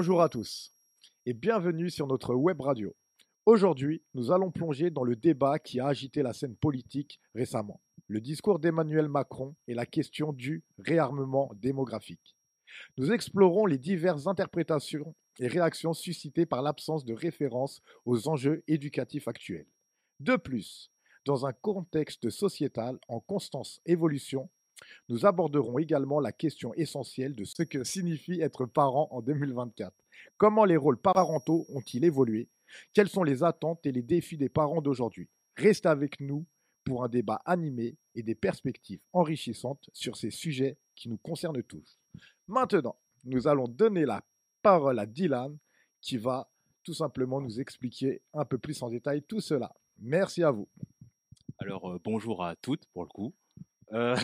Bonjour à tous et bienvenue sur notre web radio. Aujourd'hui, nous allons plonger dans le débat qui a agité la scène politique récemment, le discours d'Emmanuel Macron et la question du réarmement démographique. Nous explorons les diverses interprétations et réactions suscitées par l'absence de référence aux enjeux éducatifs actuels. De plus, dans un contexte sociétal en constante évolution, nous aborderons également la question essentielle de ce que signifie être parent en 2024. Comment les rôles parentaux ont-ils évolué? Quelles sont les attentes et les défis des parents d'aujourd'hui? Restez avec nous pour un débat animé et des perspectives enrichissantes sur ces sujets qui nous concernent tous. Maintenant, nous allons donner la parole à Dylan qui va tout simplement nous expliquer un peu plus en détail tout cela. Merci à vous. Alors, bonjour à toutes pour le coup. Euh,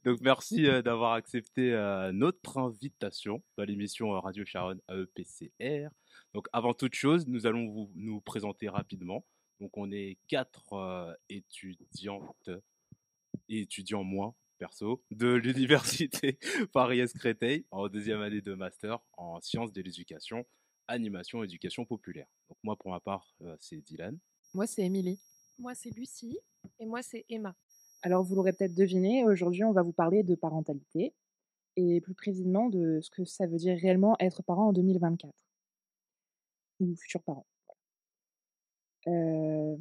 donc merci d'avoir accepté notre invitation dans l'émission Radio Charonne AEPCR. Donc avant toute chose, nous allons nous présenter rapidement. Donc on est quatre étudiantes et étudiants moins perso de l'université Paris-Est Créteil en deuxième année de master en sciences de l'éducation, animation, éducation populaire. Donc moi pour ma part c'est Dylan. Moi, c'est Émilie. Moi, c'est Lucie. Et moi, c'est Emma. Alors, vous l'aurez peut-être deviné, aujourd'hui, on va vous parler de parentalité et plus précisément de ce que ça veut dire réellement être parent en 2024 ou futur parent. Euh,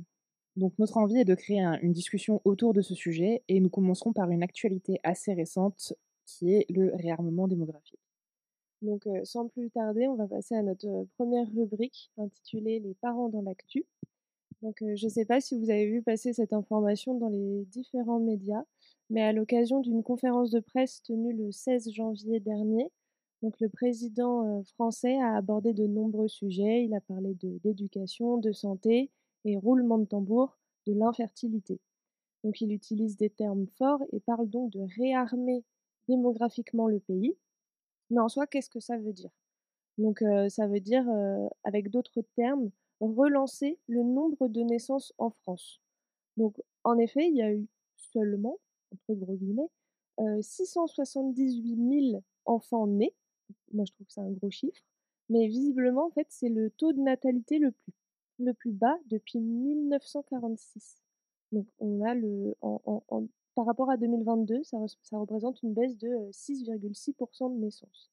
donc, notre envie est de créer une discussion autour de ce sujet et nous commencerons par une actualité assez récente qui est le réarmement démographique. Donc, sans plus tarder, on va passer à notre première rubrique intitulée Les parents dans l'actu. Donc, je ne sais pas si vous avez vu passer cette information dans les différents médias, mais à l'occasion d'une conférence de presse tenue le 16 janvier dernier, donc le président français a abordé de nombreux sujets. Il a parlé d'éducation, de santé et roulement de tambour, de l'infertilité. Donc, il utilise des termes forts et parle donc de réarmer démographiquement le pays. Mais en soi, qu'est-ce que ça veut dire? Donc, ça veut dire, avec d'autres termes, relancer le nombre de naissances en France. Donc, en effet, il y a eu seulement, entre gros guillemets, 678 000 enfants nés. Moi, je trouve que c'est un gros chiffre. Mais visiblement, en fait, c'est le taux de natalité le plus bas depuis 1946. Donc, on a par rapport à 2022, ça représente une baisse de 6,6% de naissances.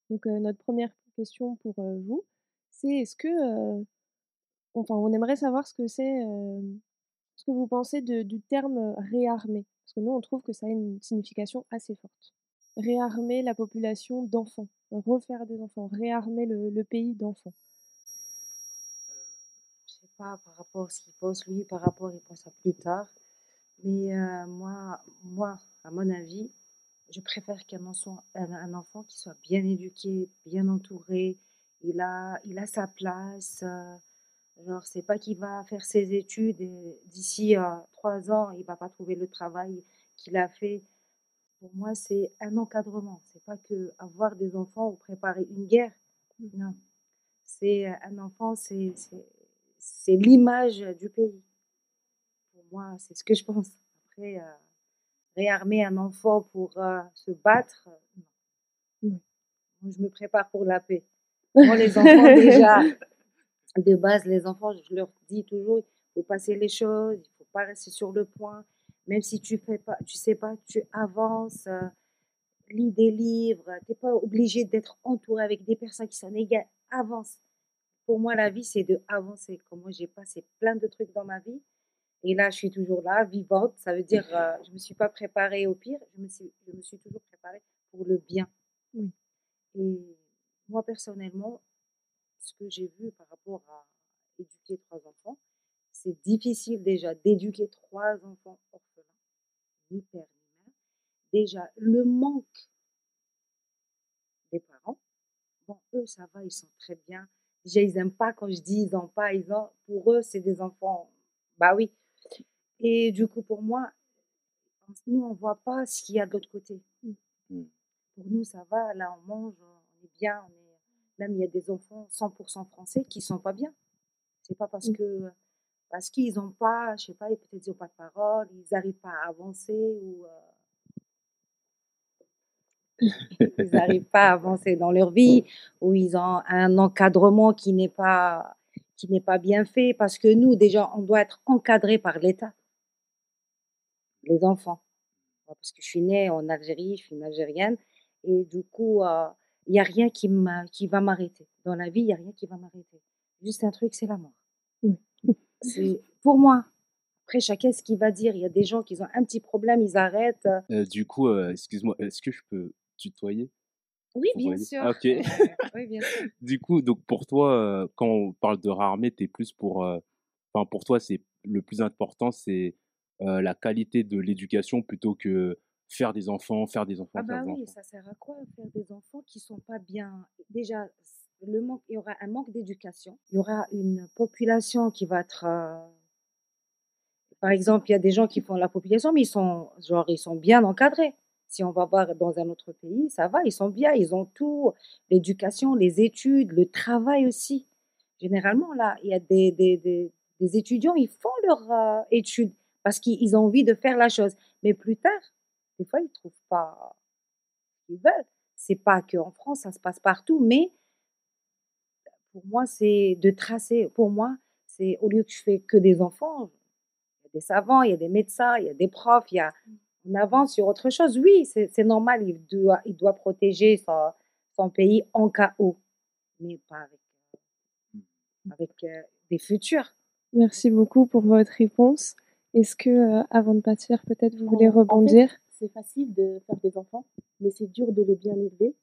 Donc, notre première question pour vous, c'est est-ce que, enfin, on aimerait savoir ce que vous pensez du terme réarmer, parce que nous, on trouve que ça a une signification assez forte. Réarmer la population d'enfants, refaire des enfants, réarmer le pays d'enfants. Je sais pas par rapport à ce qu'il pense lui, par rapport il pense à plus tard. Mais moi, à mon avis, je préfère un enfant qui soit bien éduqué, bien entouré. Il a sa place. Genre, c'est pas qu'il va faire ses études et d'ici 3 ans, il va pas trouver le travail qu'il a fait. Pour moi, c'est un encadrement. C'est pas que avoir des enfants ou préparer une guerre. Non. C'est un enfant, c'est l'image du pays. Pour moi, c'est ce que je pense. Après, réarmer un enfant pour se battre, non. Moi, je me prépare pour la paix. Moi, les enfants, déjà, de base, les enfants, je leur dis toujours, il faut passer les choses, il ne faut pas rester sur le point. Même si tu fais pas, tu sais pas, tu avances, lis des livres, tu n'es pas obligé d'être entouré avec des personnes qui sont égales. Avance. Pour moi, la vie, c'est de avancer. Comme moi, j'ai passé plein de trucs dans ma vie. Et là, je suis toujours là, vivante. Ça veut dire, je ne me suis pas préparée au pire. Je me suis toujours préparée pour le bien. Oui. Et moi, personnellement, ce que j'ai vu par rapport à éduquer 3 enfants, c'est difficile déjà d'éduquer 3 enfants orphelins, ni père ni mère. Déjà, le manque des parents. Bon, eux, ça va, ils sont très bien. Déjà, ils n'aiment pas quand je dis ils n'ont pas, pour eux, c'est des enfants. Bah oui. Et du coup, pour moi, nous, on ne voit pas ce qu'il y a de l'autre côté. Pour nous, ça va, là, on mange, on est bien. Même, il y a des enfants 100% français qui ne sont pas bien. C'est pas parce qu'ils n'ont pas, je sais pas, peut-être ils n'ont pas de parole, ils n'arrivent pas à avancer ou Ils n'arrivent pas à avancer dans leur vie, ou ils ont un encadrement qui n'est pas bien fait, parce que nous, déjà, on doit être encadré par l'État, les enfants. Parce que je suis née en Algérie, je suis une Algérienne, et du coup, il y a rien qui va m'arrêter. Dans la vie, il y a rien qui va m'arrêter. Juste un truc, c'est la mort. C'est pour moi. Après, chacun ce qu'il va dire. Il y a des gens qui ont un petit problème, ils arrêtent. Du coup, excuse-moi, est-ce que je peux tutoyer? Oui, Pour bien valider. sûr. Ah, OK. Oui, bien sûr. Du coup, donc pour toi, quand on parle de réarmer, tu plus pour, enfin pour toi, c'est le plus important, c'est, la qualité de l'éducation plutôt que faire des enfants, faire des enfants, Ah faire bah des oui, enfants. ça sert à quoi faire des enfants qui sont pas bien? Déjà, le manque, il y aura un manque d'éducation. Il y aura une population qui va être, par exemple, il y a des gens qui font la population, mais ils sont bien encadrés. Si on va voir dans un autre pays, ça va, ils sont bien, ils ont tout, l'éducation, les études, le travail aussi. Généralement, là, il y a des étudiants, ils font leurs études parce qu'ils ont envie de faire la chose. Mais plus tard, des fois, ils ne trouvent pas ce qu'ils veulent. C'est pas qu'en France, ça se passe partout, mais pour moi, c'est de tracer. Pour moi, c'est au lieu que je fais que des enfants, il y a des savants, il y a des médecins, il y a des profs, on avance sur autre chose. Oui, c'est normal, il doit protéger son pays en cas où, mais pas avec des futurs. Merci beaucoup pour votre réponse. Est-ce que, avant de partir, peut-être vous voulez En fait, rebondir? c'est facile de faire des enfants, mais c'est dur de les bien élever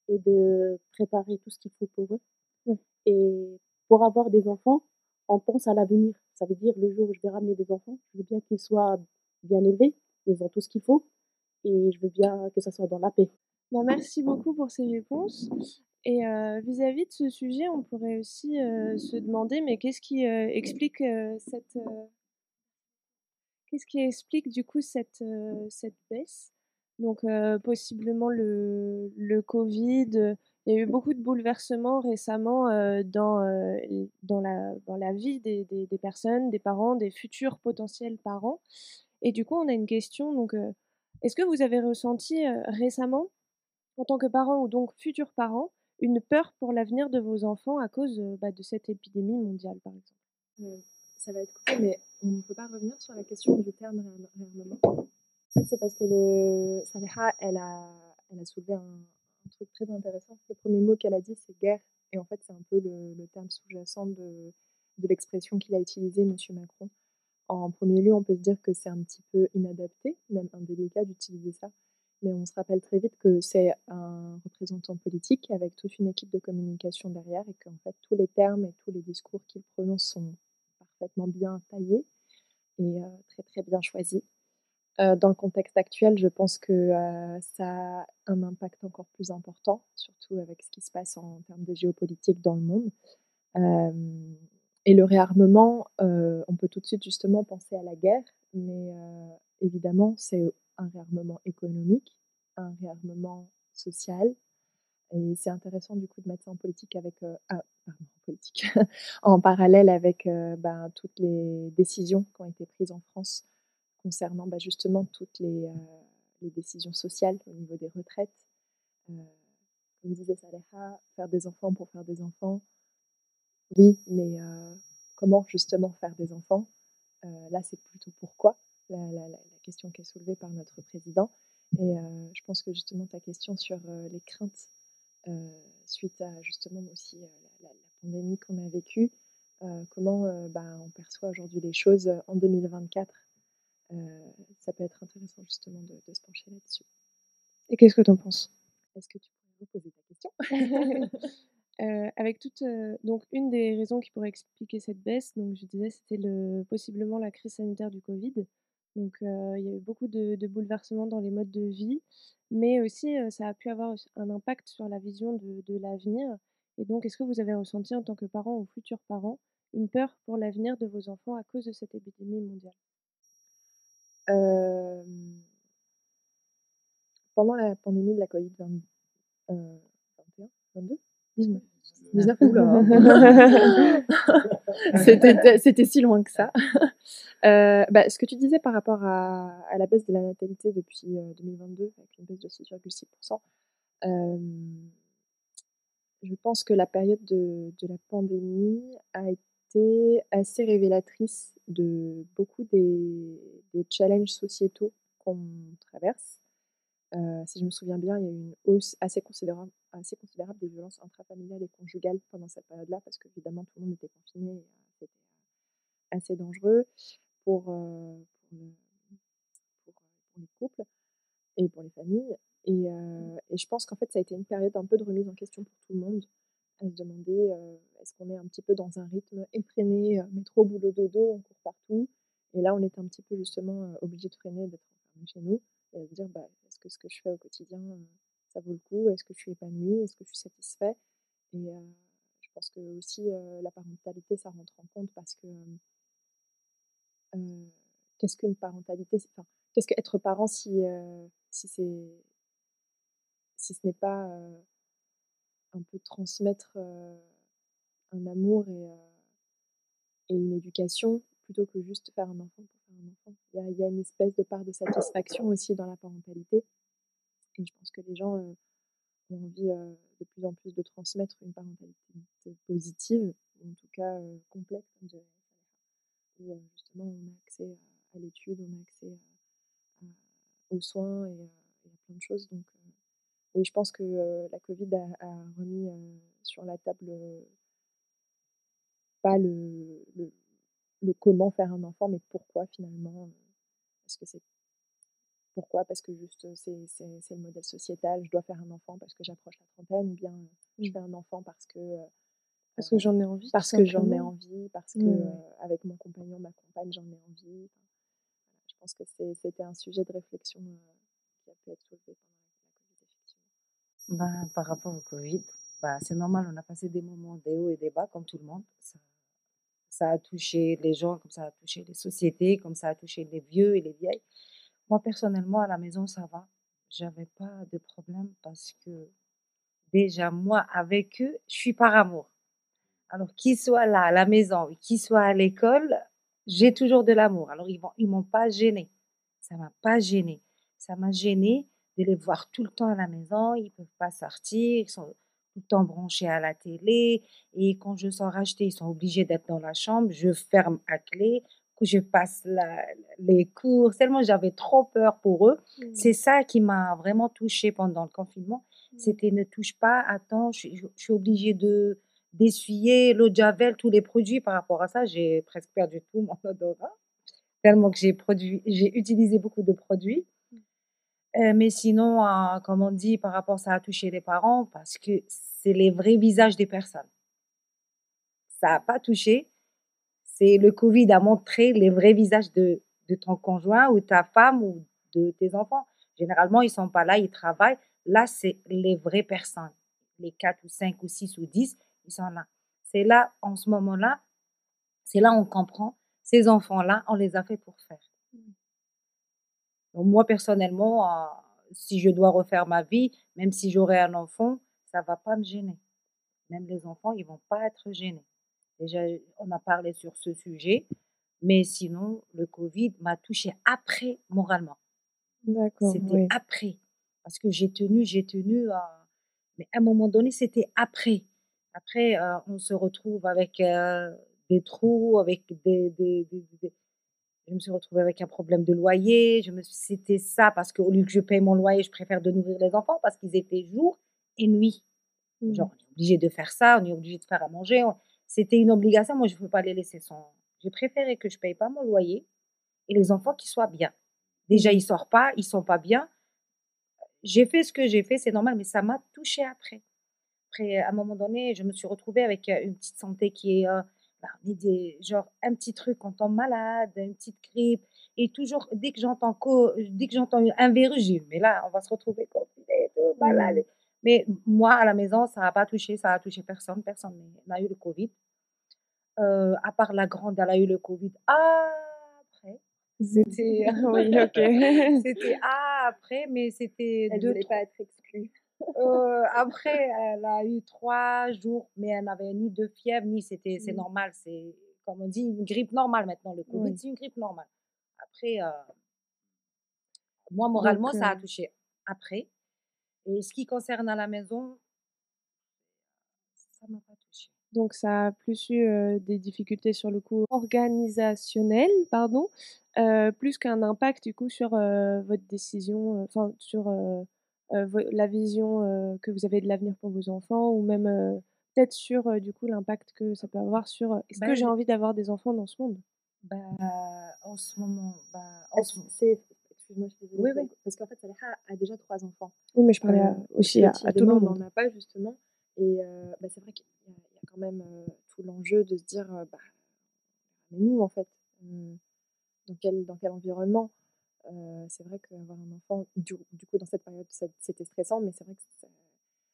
et de préparer tout ce qu'il faut pour eux. Oui. Et pour avoir des enfants, on pense à l'avenir. Ça veut dire le jour où je vais ramener des enfants, je veux bien qu'ils soient bien élevés, ils ont tout ce qu'il faut, et je veux bien que ça soit dans la paix. Bah, merci beaucoup pour ces réponses. Et vis-à-vis de ce sujet, on pourrait aussi se demander, mais qu'est-ce qui explique du coup cette baisse? Donc possiblement le Covid, il y a eu beaucoup de bouleversements récemment, dans la vie des personnes, des parents, des futurs potentiels parents. Et du coup, on a une question donc, est-ce que vous avez ressenti, récemment, en tant que parent ou donc futur parent, une peur pour l'avenir de vos enfants à cause, de cette épidémie mondiale, par exemple? Ça va être coupé, mais on ne peut pas revenir sur la question du terme réarmement. En fait, c'est parce que Saleha, elle a soulevé un truc très intéressant. Le premier mot qu'elle a dit, c'est guerre. Et en fait, c'est un peu le terme sous-jacent de l'expression qu'il a utilisée, M. Macron. En premier lieu, on peut se dire que c'est un petit peu inadapté, même indélicat d'utiliser ça. Mais on se rappelle très vite que c'est un représentant politique avec toute une équipe de communication derrière et qu'en fait, tous les termes et tous les discours qu'il prononce sont parfaitement bien taillés et très très bien choisis. Dans le contexte actuel, je pense que ça a un impact encore plus important, surtout avec ce qui se passe en termes de géopolitique dans le monde. Et le réarmement, on peut tout de suite justement penser à la guerre, mais évidemment, c'est un réarmement économique, un réarmement social. Et c'est intéressant du coup de mettre ça en politique avec, pardon, en politique, en parallèle avec toutes les décisions qui ont été prises en France concernant justement toutes les décisions sociales au niveau des retraites. Comme disait Saleha, faire des enfants pour faire des enfants, oui, mais comment justement faire des enfants? Là, c'est plutôt pourquoi, la question qui est soulevée par notre président. Et je pense que justement ta question sur les craintes suite à justement aussi la pandémie qu'on a vécue, comment on perçoit aujourd'hui les choses en 2024. Ça peut être intéressant justement de se pencher là-dessus. Et qu'est-ce que tu en penses? Est-ce que tu pourrais reposer ta question? Avec toute, donc une des raisons qui pourrait expliquer cette baisse, donc je disais, c'était possiblement la crise sanitaire du Covid. Donc, il y a eu beaucoup de bouleversements dans les modes de vie, mais aussi, ça a pu avoir aussi un impact sur la vision de l'avenir. Et donc, est-ce que vous avez ressenti en tant que parent ou futur parent, une peur pour l'avenir de vos enfants à cause de cette épidémie mondiale? Pendant la pandémie de la Covid 20 21, 22? 19. 19. Oula. C'était si loin que ça. Ce que tu disais par rapport à la baisse de la natalité depuis 2022, avec une baisse de 6,6%, je pense que la période de la pandémie a été assez révélatrice de beaucoup des challenges sociétaux qu'on traverse. Si je me souviens bien, il y a eu une hausse assez considérable des violences intrafamiliales et conjugales pendant cette période-là, parce qu'évidemment tout le monde était confiné et c'était assez dangereux pour, pour les couples et pour les familles. Et je pense qu'en fait, ça a été une période un peu de remise en question pour tout le monde, à se demander est-ce qu'on est un petit peu dans un rythme effréné, métro, boulot, dodo, on court partout. Et là, on était un petit peu justement obligé de freiner, d'être enfermé chez nous et à se dire est-ce que ce que je fais au quotidien, ça vaut le coup? Est-ce que je suis épanouie? Est-ce que je suis satisfait? Et je pense que aussi la parentalité, ça rentre en compte parce que qu'est-ce qu'une parentalité? Enfin, qu'est-ce qu'être parent si ce n'est pas un peu transmettre un amour et une éducation plutôt que juste faire un enfant pour faire un enfant. Il y a une espèce de part de satisfaction aussi dans la parentalité. Et je pense que les gens ont envie de plus en plus de transmettre une parentalité positive, ou en tout cas complète, comme dirait Saleha, où justement on a accès à l'étude, on a accès aux soins et à plein de choses. Donc oui, je pense que la Covid a remis sur la table pas le comment faire un enfant, mais pourquoi finalement. Parce que c'est pourquoi? Parce que juste c'est le modèle sociétal, je dois faire un enfant parce que j'approche la trentaine, ou bien je fais un enfant parce que j'en ai envie, parce tout que j'en ai simplement. envie, parce que avec mon compagnon, ma compagne, j'en ai envie. Enfin, je pense que c'était un sujet de réflexion qui a pu être soulevé pendant la Covid, effectivement. Par rapport au Covid, c'est normal, on a passé des moments des hauts et des bas comme tout le monde. Ça a touché les gens, comme ça a touché les sociétés, comme ça a touché les vieux et les vieilles. Moi, personnellement, à la maison, ça va. J'avais pas de problème parce que déjà, moi, avec eux, je suis par amour. Alors, qu'ils soient là, à la maison, qu'ils soient à l'école, j'ai toujours de l'amour. Alors, ils m'ont pas gênée. Ça m'a pas gênée. Ça m'a gênée de les voir tout le temps à la maison. Ils peuvent pas sortir. Ils sont tout le temps branchés à la télé. Et quand je sors acheter, ils sont obligés d'être dans la chambre. Je ferme à clé. Que je passe les cours. Tellement j'avais trop peur pour eux. C'est ça qui m'a vraiment touchée pendant le confinement. C'était ne touche pas. Attends, je suis obligée d'essuyer l'eau de javel, tous les produits. Par rapport à ça, j'ai presque perdu tout mon odorat, tellement que j'ai utilisé beaucoup de produits. Mais sinon, comme on dit, par rapport à ça a touché les parents, parce que c'est les vrais visages des personnes. Ça n'a pas touché. C'est le Covid a montré les vrais visages de ton conjoint ou ta femme ou de tes enfants. Généralement, ils ne sont pas là, ils travaillent. Là, c'est les vraies personnes. Les 4 ou 5 ou 6 ou 10, ils sont là. C'est là, en ce moment-là, c'est là on comprend. Ces enfants-là, on les a fait pour faire. Donc moi, personnellement, si je dois refaire ma vie, même si j'aurai un enfant, ça ne va pas me gêner. Même les enfants, ils ne vont pas être gênés. Déjà, on a parlé sur ce sujet, mais sinon, le Covid m'a touchée après moralement. D'accord, C'était oui. après. Parce que j'ai tenu, mais à un moment donné, c'était après. Après, on se retrouve avec des trous, avec je me suis retrouvée avec un problème de loyer. C'était ça, parce qu'au lieu que je paye mon loyer, je préfère de nourrir les enfants parce qu'ils étaient jour et nuit. Genre, on est obligé de faire ça, on est obligé de faire à manger. C'était une obligation. Moi, je ne peux pas les laisser sans. J'ai préféré que je ne paye pas mon loyer et les enfants qui soient bien. Déjà, ils ne sortent pas, ils ne sont pas bien. J'ai fait ce que j'ai fait, c'est normal, mais ça m'a touchée après. Après, à un moment donné, je me suis retrouvée avec une petite santé qui est, genre un petit truc quand on tombe malade, une petite grippe. Et toujours, dès que j'entends un virus, je dis, mais là, on va se retrouver confinés, tout malade. Mais moi, à la maison, ça n'a pas touché, ça a touché personne. Personne n'a eu le Covid. À part la grande, elle a eu le Covid après. C'était Oui, ok. c'était après, mais c'était Elle ne voulait pas être exclue. Après, elle a eu 3 jours, mais elle n'avait ni de fièvre, ni c'est Mmh. normal, c'est comme on dit, une grippe normale maintenant. Le covid, Oui. c'est une grippe normale. Après, moi, Donc moralement, ça a touché après. Et ce qui concerne à la maison, ça m'a pas touchée. donc ça a plus eu, des difficultés sur le coup organisationnel, pardon, plus qu'un impact du coup sur, votre décision, enfin sur, vo la vision, que vous avez de l'avenir pour vos enfants ou même, peut-être sur, du coup l'impact que ça peut avoir sur, «Est-ce que Ben, j'ai envie d'avoir des enfants dans ce monde?» en ce moment, en ce moment. Excuse-moi, je suis Oui, désolée, oui. parce qu'en fait, Saleha a déjà 3 enfants. Oui, mais je parlais aussi à Clotilde et tout le moi, on monde. n'en a pas justement et c'est vrai qu'il y a quand même, tout l'enjeu de se dire, mais nous, en fait, dans quel environnement? C'est vrai qu'avoir un enfant, du coup, dans cette période, c'était stressant, mais c'est vrai que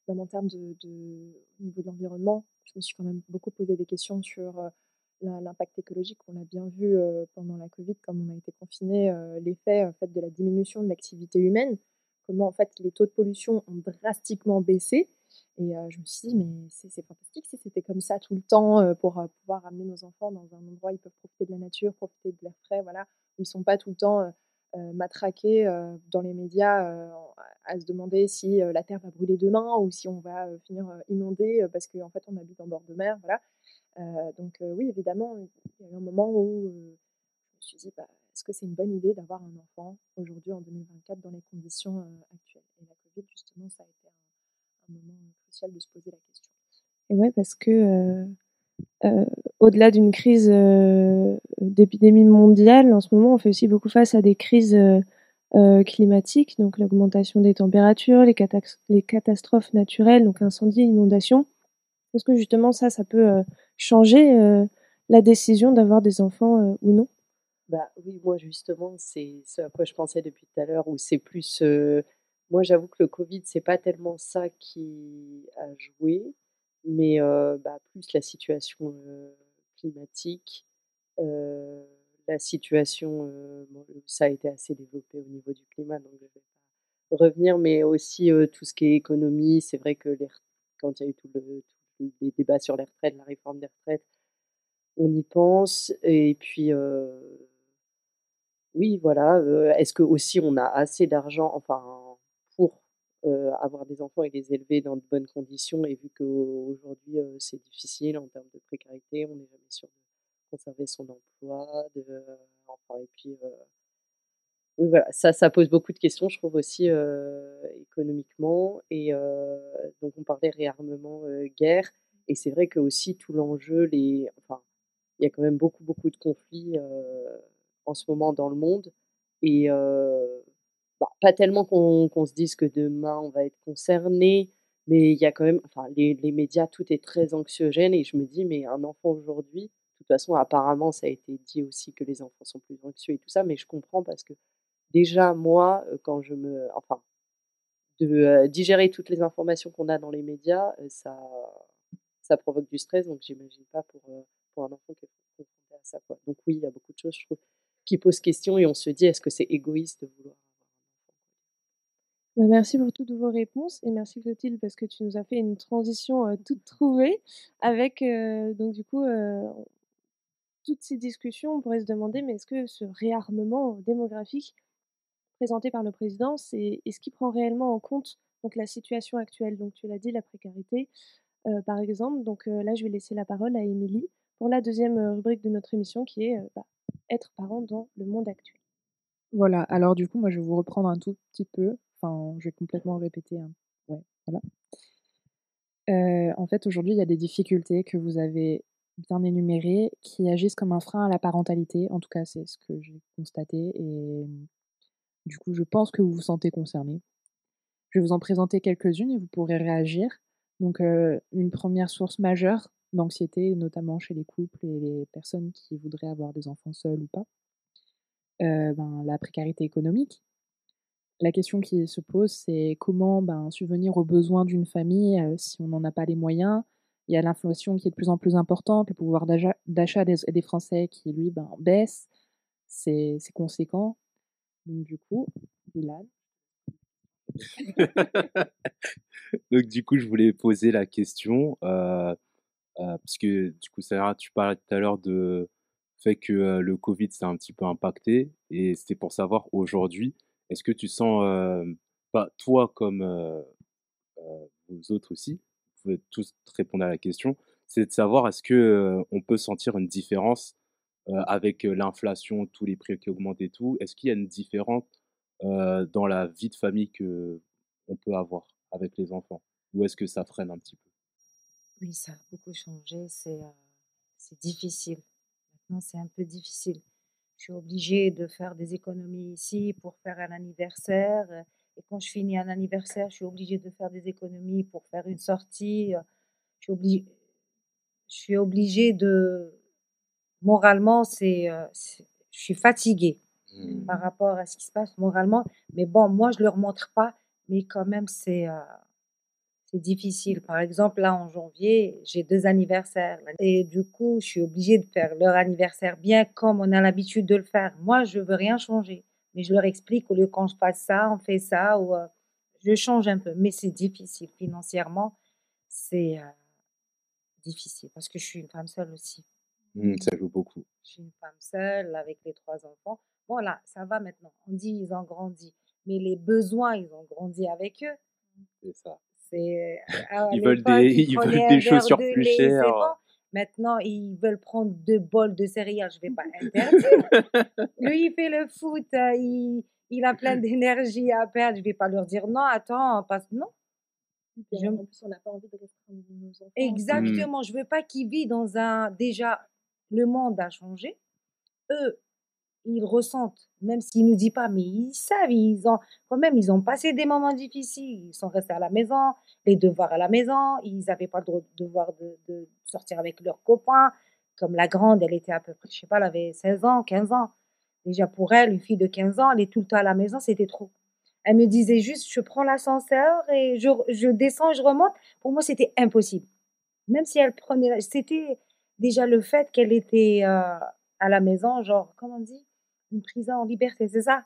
même en termes au niveau de l'environnement, je me suis quand même beaucoup posé des questions sur l'impact écologique. On l'a bien vu pendant la Covid, comme on a été confinés, l'effet en fait, de la diminution de l'activité humaine, comment en fait les taux de pollution ont drastiquement baissé. Et je me suis dit, mais c'est fantastique si c'était comme ça tout le temps pour pouvoir amener nos enfants dans un endroit où ils peuvent profiter de la nature, profiter de l'air frais, voilà, où ils ne sont pas tout le temps matraqués dans les médias à se demander si la terre va brûler demain ou si on va finir inondé parce qu'en fait on habite en bord de mer, voilà. Donc oui, évidemment, il y a eu un moment où je me suis dit, est-ce que c'est une bonne idée d'avoir un enfant aujourd'hui en 2024 dans les conditions actuelles? Et la Covid, justement, ça a été un moment crucial de se poser la question. Et ouais, parce que, au-delà d'une crise, d'épidémie mondiale, en ce moment, on fait aussi beaucoup face à des crises, climatiques, donc l'augmentation des températures, les catastrophes naturelles, donc incendies, inondations. Est-ce que justement ça peut, changer, la décision d'avoir des enfants, ou non? Bah, oui, moi justement, c'est ce à quoi je pensais depuis tout à l'heure, où c'est plus, moi j'avoue que le covid, c'est pas tellement ça qui a joué, mais plus la situation, climatique, heu, la situation, bon, ça a été assez développé au niveau du climat, donc je vais pas revenir, mais aussi, tout ce qui est économie. C'est vrai que quand il y a eu tous les débats sur les retraites, la réforme des retraites, on y pense et puis, oui, voilà, est-ce que aussi on a assez d'argent, enfin, pour, avoir des enfants et les élever dans de bonnes conditions et vu qu'aujourd'hui, c'est difficile en termes de précarité, on n'est jamais sûr de conserver son emploi, enfin et puis, oui, voilà, ça pose beaucoup de questions, je trouve aussi, économiquement et donc on parlait réarmement, guerre et c'est vrai que aussi tout l'enjeu, enfin, il y a quand même beaucoup, beaucoup de conflits, en ce moment dans le monde et pas tellement qu'on se dise que demain on va être concerné, mais il y a quand même enfin les médias, tout est très anxiogène et je me dis: «Mais un enfant aujourd'hui», de toute façon apparemment ça a été dit aussi que les enfants sont plus anxieux et tout ça, mais je comprends parce que déjà moi, quand digérer toutes les informations qu'on a dans les médias, ça provoque du stress, donc j'imagine pas pour un enfant qui est confronté à ça, quoi. Donc oui, il y a beaucoup de choses, je trouve, qui posent question et on se dit: «Est-ce que c'est égoïste de vouloir avoir un enfant?» Bah, merci pour toutes vos réponses et merci Clotilde parce que tu nous as fait une transition, toute trouvée avec, donc du coup, toutes ces discussions, on pourrait se demander, mais est-ce que ce réarmement démographique présenté par le président, est-ce qu'il prend réellement en compte donc la situation actuelle? Donc tu l'as dit, la précarité, par exemple. Donc là, je vais laisser la parole à Émilie pour la deuxième rubrique de notre émission qui est, être parent dans le monde actuel. Voilà, alors du coup, moi, je vais vous reprendre un tout petit peu, enfin, je vais complètement répéter, hein. Ouais, voilà. En fait, aujourd'hui, il y a des difficultés que vous avez bien énumérées, qui agissent comme un frein à la parentalité. En tout cas, c'est ce que j'ai constaté et du coup, je pense que vous vous sentez concerné. Je vais vous en présenter quelques-unes et vous pourrez réagir. Donc, une première source majeure d'anxiété, notamment chez les couples et les personnes qui voudraient avoir des enfants seuls ou pas, la précarité économique. La question qui se pose, c'est comment, subvenir aux besoins d'une famille, si on n'en a pas les moyens? Il y a l'inflation qui est de plus en plus importante, le pouvoir d'achat des Français qui, lui, baisse. C'est conséquent. Donc du coup, Bilal? Donc du coup, je voulais poser la question, parce que du coup, Sarah, tu parlais tout à l'heure de fait que, le covid s'est un petit peu impacté et c'était pour savoir aujourd'hui, est-ce que tu sens, bah, toi comme, vous autres aussi, vous pouvez tous répondre à la question, c'est de savoir est-ce que, on peut sentir une différence, avec, l'inflation, tous les prix qui augmentent et tout? Est-ce qu'il y a une différence, dans la vie de famille que on peut avoir avec les enfants? Ou est-ce que ça freine un petit peu? Oui, ça a beaucoup changé, c'est difficile. Maintenant, c'est un peu difficile. Je suis obligée de faire des économies ici pour faire un anniversaire, et quand je finis un anniversaire, je suis obligée de faire des économies pour faire une sortie, je suis obligée de moralement, je suis fatiguée Mmh. par rapport à ce qui se passe moralement, mais bon, moi, je leur montre pas, mais quand même, c'est difficile. Par exemple, là, en janvier, j'ai 2 anniversaires et du coup, je suis obligée de faire leur anniversaire bien comme on a l'habitude de le faire. Moi, je veux rien changer, mais je leur explique au lieu qu'on se fasse ça, on fait ça ou je change un peu, mais c'est difficile financièrement, c'est, difficile parce que je suis une femme seule aussi. Mmh, ça joue beaucoup. Je suis une femme seule avec les 3 enfants. Bon là, ça va maintenant. On dit: «Ils ont grandi», mais les besoins, ils ont grandi avec eux. C'est ça. C'est à Ils veulent l'époque, des ils ils veulent prenaient un des verre chaussures de plus lait, c'est chères. bon. Maintenant, ils veulent prendre 2 bols de céréales, je vais pas interdire. Lui, il fait le foot, il a plein d'énergie à perdre, je vais pas leur dire: «Non, attends, passe» non, Et puis je en plus, on n'a pas envie de restreindre nos enfants. Mmh. exactement, je veux pas qu'ils vivent dans un déjà, le monde a changé. Eux, ils ressentent, même s'ils nous disent pas, mais ils savent, ils ont quand même, ils ont passé des moments difficiles. Ils sont restés à la maison, les devoirs à la maison, ils avaient pas le devoir de sortir avec leurs copains. Comme la grande, elle était à peu près, je sais pas, elle avait 16 ans, 15 ans. Déjà pour elle, une fille de 15 ans, elle est tout le temps à la maison, c'était trop. Elle me disait juste: «Je prends l'ascenseur et je descends, je remonte». Pour moi, c'était impossible. Même si elle prenait c'était déjà le fait qu'elle était, à la maison, genre, comment on dit? Une prison en liberté, c'est ça?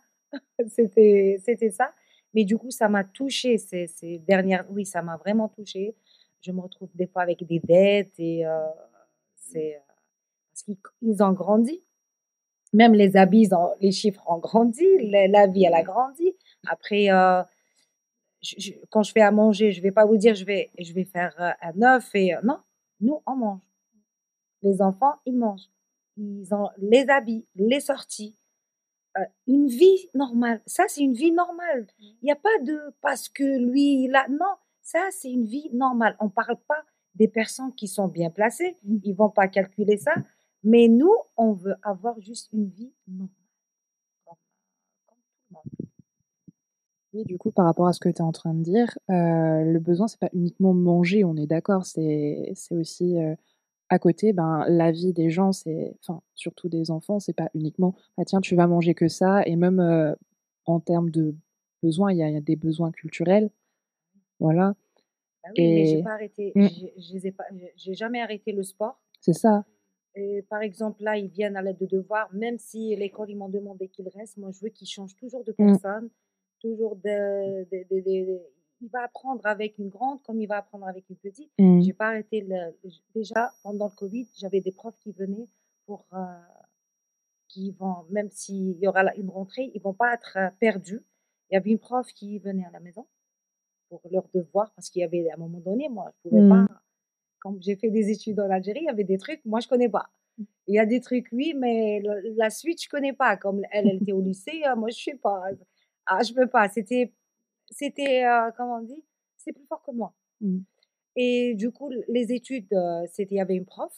C'était ça. Mais du coup, ça m'a touchée ces dernières oui, ça m'a vraiment touchée. Je me retrouve des fois avec des dettes et c'est, parce qu'ils ont grandi. Même les habits, les chiffres ont grandi, la vie, elle a grandi. Après, quand je fais à manger, je vais pas vous dire: «Je vais faire, un œuf et» non, nous, on mange. Les enfants, ils mangent. Ils ont les habits, les sorties, une vie normale. Ça, c'est une vie normale. Il y a pas de parce que lui, il a non, ça, c'est une vie normale. On parle pas des personnes qui sont bien placées, ils vont pas calculer ça, mais nous, on veut avoir juste une vie normale, comme comme tout le monde. Oui, du coup, par rapport à ce que tu es en train de dire, le besoin, c'est pas uniquement manger, on est d'accord, c'est aussi, à côté, ben, la vie des gens, c'est enfin, surtout des enfants, c'est pas uniquement: «Ah tiens, tu vas manger que ça» et même, en termes de besoins, il y a des besoins culturels, voilà Bah oui, mais j'ai et pas arrêté, mmh, je les ai pas j'ai jamais arrêté le sport. c'est ça. Et par exemple, là, ils viennent à l'aide de devoirs, même si l'école, ils m'ont demandé qu'ils restent, moi, je veux qu'ils changent toujours de Mmh, personne, toujours il va apprendre avec une grande comme il va apprendre avec une petite. mmh, J'ai pas arrêté déjà, pendant le Covid, j'avais des profs qui venaient pour, qui vont, même s'il y aura une rentrée, ils vont pas être perdus. Il y avait une prof qui venait à la maison pour leurs devoirs parce qu'il y avait, à un moment donné, moi, je pouvais mmh, pas, quand j'ai fait des études en Algérie, il y avait des trucs, moi, je connais pas. Il y a des trucs, oui, mais la suite, je connais pas. Comme elle, elle était au lycée, moi, je sais pas. Ah, je peux pas. C'était, comment on dit? C'est plus fort que moi. mmh, Et du coup, les études, il y avait une prof.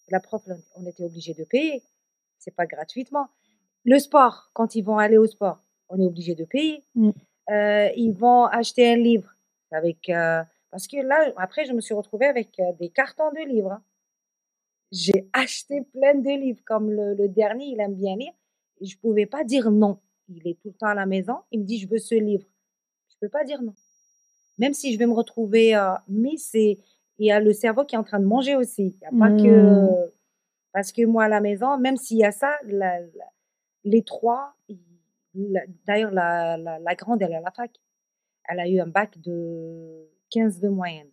La prof, on était obligé de payer. C'est pas gratuitement. Le sport, quand ils vont aller au sport, on est obligé de payer. mmh. Ils vont acheter un livre avec, parce que là, après, je me suis retrouvée avec des cartons de livres, hein. J'ai acheté plein de livres, comme le dernier, il aime bien lire et je pouvais pas dire non. Il est tout le temps à la maison, il me dit: «Je veux ce livre». Je peux pas dire non. Même si je vais me retrouver, mais c'est il y a le cerveau qui est en train de manger aussi. Il y a pas Mmh. que parce que moi à la maison, même s'il y a ça, les 3, ils la d'ailleurs la grande, elle est à la fac. Elle a eu un bac de 15 de moyenne.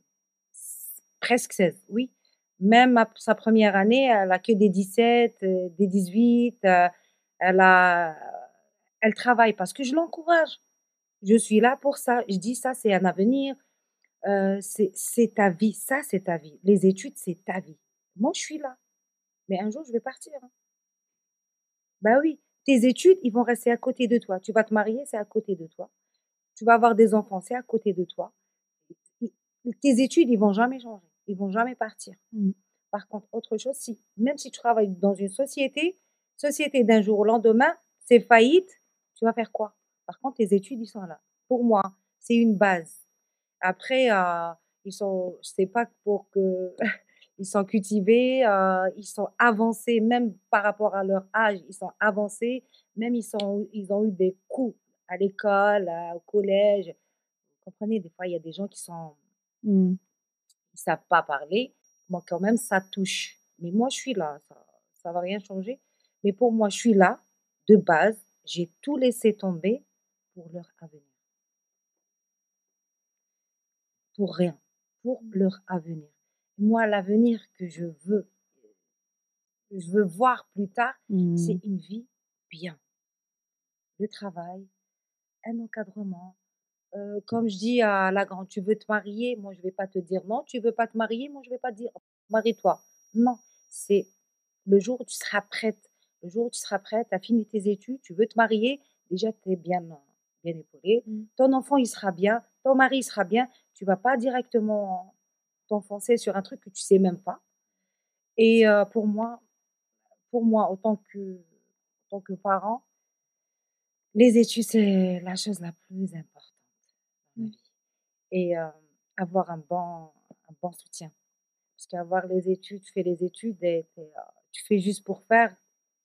Presque 16, oui. Même sa première année, elle a que des 17, des 18. Elle a, elle travaille parce que je l'encourage. Je suis là pour ça. Je dis ça, c'est un avenir. C'est ta vie. Ça, c'est ta vie. Les études, c'est ta vie. Moi, je suis là. Mais un jour, je vais partir, hein. Bah oui, tes études, ils vont rester à côté de toi. Tu vas te marier, c'est à côté de toi. Tu vas avoir des enfants, c'est à côté de toi. I- Tes études, ils vont jamais changer. Ils vont jamais partir. Mmh. Par contre, autre chose, si, même si tu travailles dans une société d'un jour au lendemain, c'est faillite, tu vas faire quoi? Par contre, tes études, ils sont là. Pour moi, c'est une base. Après, ils sont, c'est pas pour que ils sont cultivés, ils sont avancés, même par rapport à leur âge, ils sont avancés, même ils ont eu des coups à l'école, au collège. Vous comprenez, des fois, il y a des gens qui sont, Mmh. ils savent pas parler. Moi, quand même, ça touche. Mais moi, je suis là, ça va rien changer. Mais pour moi, je suis là, de base, j'ai tout laissé tomber pour leur avenir. Pour rien, pour leur avenir. Moi, l'avenir que je veux voir plus tard, c'est Mmh. une vie bien. Le travail, un encadrement. Comme je dis à la grande, tu veux te marier, moi je vais pas te dire non, tu veux pas te marier, moi je vais pas te dire marie-toi. Non, c'est le jour où tu seras prête. Le jour où tu seras prête, tu as fini tes études, tu veux te marier, déjà tu es bien, bien épaulé. Mmh. Ton enfant, il sera bien, ton mari, il sera bien. Tu vas pas directement t'enfoncer sur un truc que tu sais même pas. Et pour moi, en tant que parent, les études, c'est la chose la plus importante dans la Mmh. vie. Et avoir un bon soutien. Parce qu'avoir les études, tu fais les études et tu fais juste pour faire,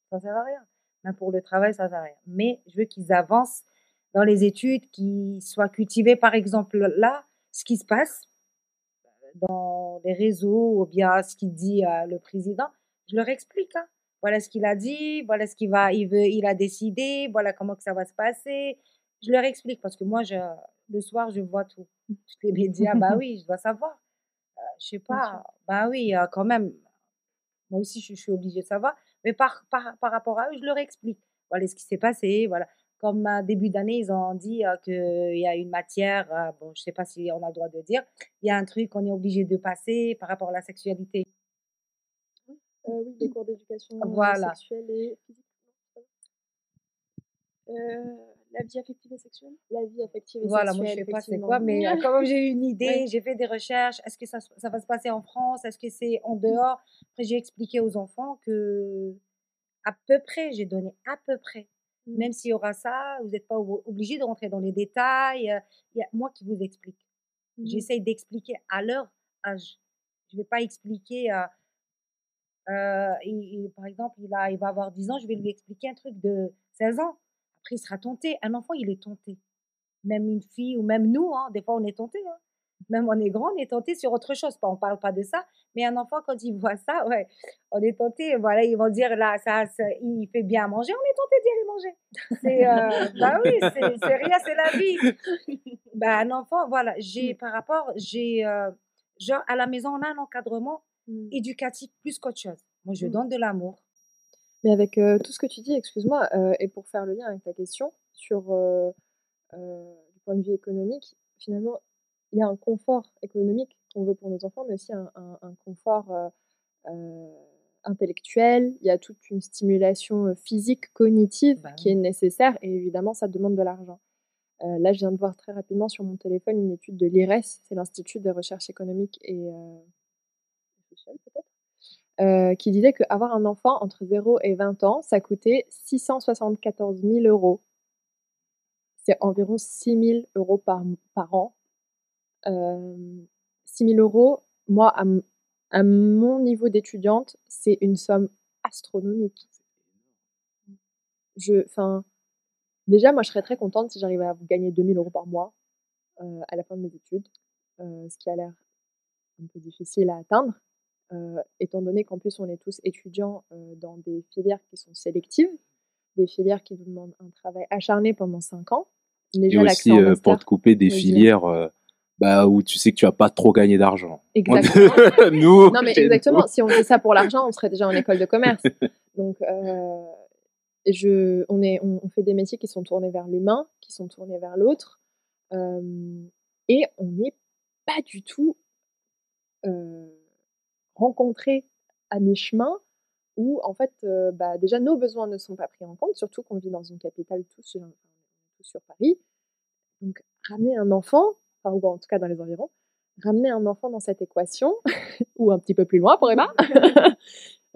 ça sert à rien. Même pour le travail, ça sert à rien. Mais je veux qu'ils avancent dans les études, qu'ils soient cultivés. Par exemple, là, ce qui se passe dans les réseaux ou bien ce qu'il dit le président, je leur explique, hein. Voilà ce qu'il a dit, voilà ce il a décidé, voilà comment que ça va se passer. Je leur explique parce que moi, le soir, je vois tout. Tous les médias, bah oui, je dois savoir. Je sais Bien sûr. pas, bah oui, quand même, moi aussi, je suis obligée de savoir. Mais par rapport à eux, je leur explique. Voilà ce qui s'est passé, voilà. Comme début d'année, ils ont dit qu'il y a une matière, bon, je sais pas si on a le droit de dire, il y a un truc qu'on est obligé de passer par rapport à la sexualité. Oui, les cours d'éducation, Voilà, sexuelle et physique, non, c'est pas ça? La vie affective et sexuelle? La vie affective et voilà, moi je sexuelle, sais pas c'est effectivement. quoi, mais quand même j'ai eu une idée, Ouais. j'ai fait des recherches. Est-ce que ça va se passer en France? Est-ce que c'est en dehors? Après, j'ai expliqué aux enfants que à peu près, j'ai donné à peu près. Mmh. Même s'il y aura ça, vous n'êtes pas obligé de rentrer dans les détails. Il y a moi qui vous explique. Mmh mh. J'essaye d'expliquer à leur âge. Je ne vais pas expliquer, par exemple, il va avoir 10 ans, je vais lui expliquer un truc de 16 ans. Après, il sera tenté. Un enfant, il est tenté. Même une fille ou même nous, hein, des fois, on est tenté, hein. Même on est grand, on est tenté sur autre chose. On parle pas de ça, mais un enfant, quand il voit ça, ouais, on est tenté. Voilà, ils vont dire là, il fait bien à manger, on est tenté d'y aller manger. Bah oui, c'est rien, c'est la vie. Bah, un enfant, voilà, Mmh. genre à la maison, on a un encadrement Mmh. éducatif plus qu'autre chose. Moi, je Mmh. donne de l'amour. Mais avec, tout ce que tu dis, excuse-moi, et pour faire le lien avec ta question sur, du point de vue économique, finalement, il y a un confort économique qu'on veut pour nos enfants, mais aussi un confort, heu, intellectuel. Il y a toute une stimulation, physique, cognitive Bah qui est oui. nécessaire et évidemment ça demande de l'argent. Là, je viens de voir très rapidement sur mon téléphone une étude de l'IRES, c'est l'Institut de recherche économique et sociale peut-être? Qui disait qu'avoir un enfant entre 0 et 20 ans, ça coûtait 674 000 €. C'est environ 6 000 € par an. 6 000 €, moi, à mon niveau d'étudiante, c'est une somme astronomique. Enfin, déjà, moi, je serais très contente si j'arrivais à gagner 2 000 € par mois, à la fin de mes études, ce qui a l'air un peu difficile à atteindre, étant donné qu'en plus, on est tous étudiants, dans des filières qui sont sélectives, des filières qui vous demandent un travail acharné pendant 5 ans. Et Déjà, l'accès aussi en pour te master, couper des vas-y, dis. filières où tu sais que tu vas pas trop gagner d'argent. Exactement. Nous, Non, mais chez nous. exactement. Si on faisait ça pour l'argent, on serait déjà en école de commerce. Donc, on fait des métiers qui sont tournés vers l'humain, qui sont tournés vers l'autre. Et on n'est pas du tout rencontrés à mi-chemin où, en fait, déjà, nos besoins ne sont pas pris en compte, surtout qu'on vit dans une capitale tous sur Paris. Donc, ramener un enfant, enfin, ou en tout cas dans les environs, ramener un enfant dans cette équation, ou un petit peu plus loin pour Emma,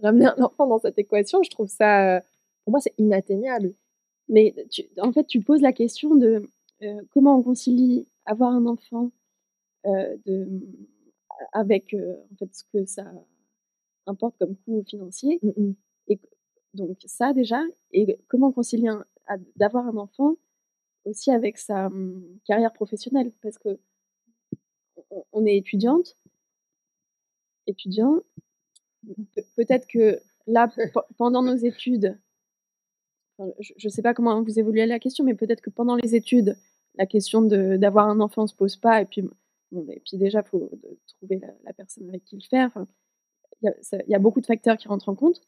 ramener un enfant dans cette équation, je trouve ça, pour moi, c'est inatteignable. Mais en fait, tu poses la question de comment on concilie avoir un enfant avec en fait, ce que ça importe comme coût financier. Et donc ça déjà, et comment concilier d'avoir un enfant aussi avec sa carrière professionnelle. Parce que on est étudiant, peut-être que là, pendant nos études, je ne sais pas comment vous évoluez la question, mais peut-être que pendant les études, la question d'avoir un enfant ne se pose pas. Et puis, déjà, il faut trouver la personne avec qui le faire. Enfin, il y a beaucoup de facteurs qui rentrent en compte.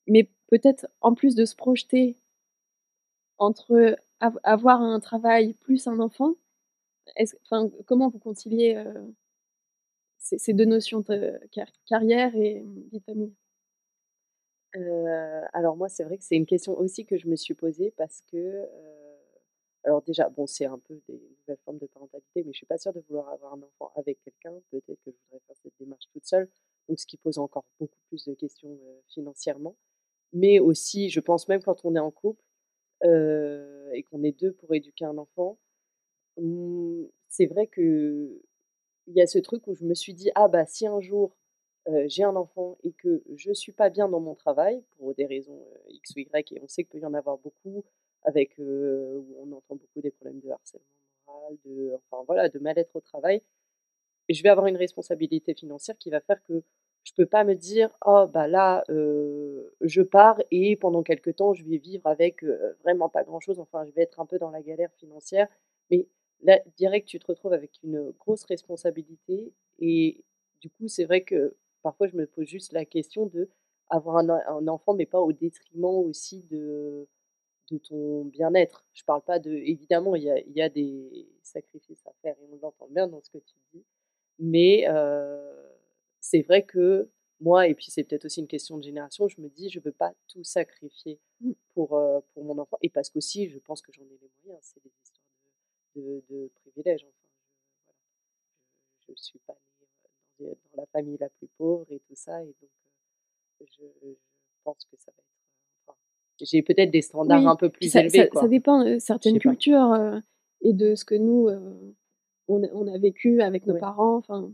Mais peut-être, en plus de se projeter entre avoir un travail plus un enfant, comment vous conciliez ces deux notions de carrière et vie de famille? Alors moi, c'est vrai que c'est une question aussi que je me suis posée parce que, alors déjà, bon, c'est un peu des nouvelles formes de parentalité, mais je suis pas sûre de vouloir avoir un enfant avec quelqu'un. Peut-être que je voudrais faire cette démarche toute seule, donc ce qui pose encore beaucoup plus de questions, financièrement. Mais aussi, je pense même quand on est en couple, et qu'on est 2 pour éduquer un enfant, c'est vrai que il y a ce truc où je me suis dit: «Ah bah, si un jour, j'ai un enfant et que je suis pas bien dans mon travail pour des raisons, X ou Y», et on sait qu'il peut y en avoir beaucoup avec, où on entend beaucoup des problèmes de harcèlement moral, enfin voilà, de mal-être au travail. Et je vais avoir une responsabilité financière qui va faire que je peux pas me dire: «Oh bah là, je pars et pendant quelque temps je vais vivre avec, vraiment pas grand-chose», enfin je vais être un peu dans la galère financière. Mais là, direct, tu te retrouves avec une grosse responsabilité, et du coup, c'est vrai que parfois je me pose juste la question de avoir un enfant, mais pas au détriment aussi de ton bien-être. Je parle pas de, évidemment, il y a des sacrifices à faire et on l'entend bien dans ce que tu dis. Mais c'est vrai que moi, et puis c'est peut-être aussi une question de génération, je me dis: «Je veux pas tout sacrifier pour mon enfant», et parce qu'aussi je pense que j'en ai les moyens. C'est des histoires de privilèges, enfin, je suis pas née, dans la famille la plus pauvre et tout ça, et donc je pense que ça va être, enfin, j'ai peut-être des standards Oui, un peu puis plus élevés, ça quoi. dépend de Je certaines sais pas. cultures et de ce que nous, on a vécu avec nos Ouais. parents. Enfin,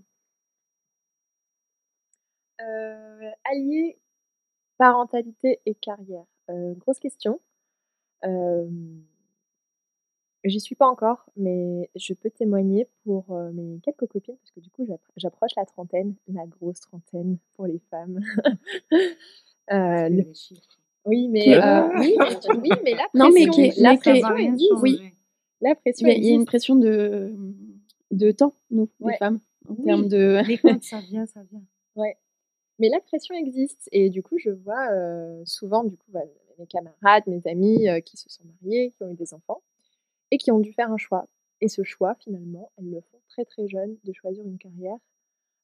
Allier parentalité et carrière, grosse question. Hem, J'y suis pas encore, mais je peux témoigner pour, mes quelques copines parce que du coup j'approche la trentaine, la grosse trentaine pour les femmes. Le Les chiffres. oui, mais la non, mais pression existe. oui, La pression il y a une existe. pression de temps, nous, les Ouais. femmes, en termes Oui, de. mais quand ça vient, ça vient. Ouais. Mais la pression existe et du coup, je vois, souvent du coup, mes camarades, mes amis, qui se sont mariés, qui ont eu des enfants et qui ont dû faire un choix. Et ce choix, finalement, elles le font très, très jeunes, de choisir une carrière,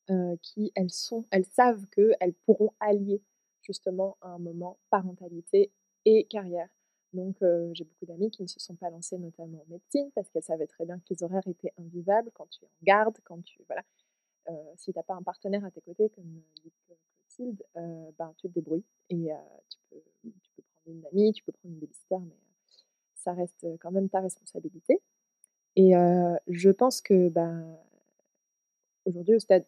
elles savent qu'elles pourront allier justement à un moment parentalité et carrière. Donc j'ai beaucoup d'amis qui ne se sont pas lancées notamment en médecine parce qu'elles savaient très bien que les horaires étaient invivables quand tu es en garde, quand tu voilà. Si tu as pas un partenaire à tes côtés comme dit Clotilde, ben, tu te débrouilles et tu peux prendre une amie, tu peux prendre une babysitter, mais ça reste quand même ta responsabilité. Et je pense que, ben, aujourd'hui au stade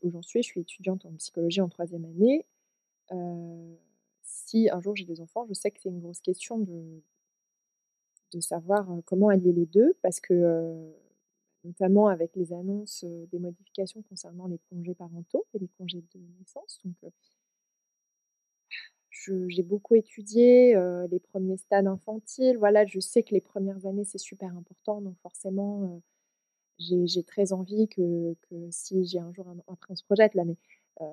où j'en suis, je suis étudiante en psychologie en 3e année. Si un jour j'ai des enfants, je sais que c'est une grosse question de savoir, comment allier les 2 parce que, notamment avec les annonces, des modifications concernant les congés parentaux et les congés de naissance. Donc, j'ai beaucoup étudié, les premiers stades infantiles. Voilà, je sais que les premières années, c'est super important, donc forcément, j'ai très envie que si j'ai un jour après on se projette là, mais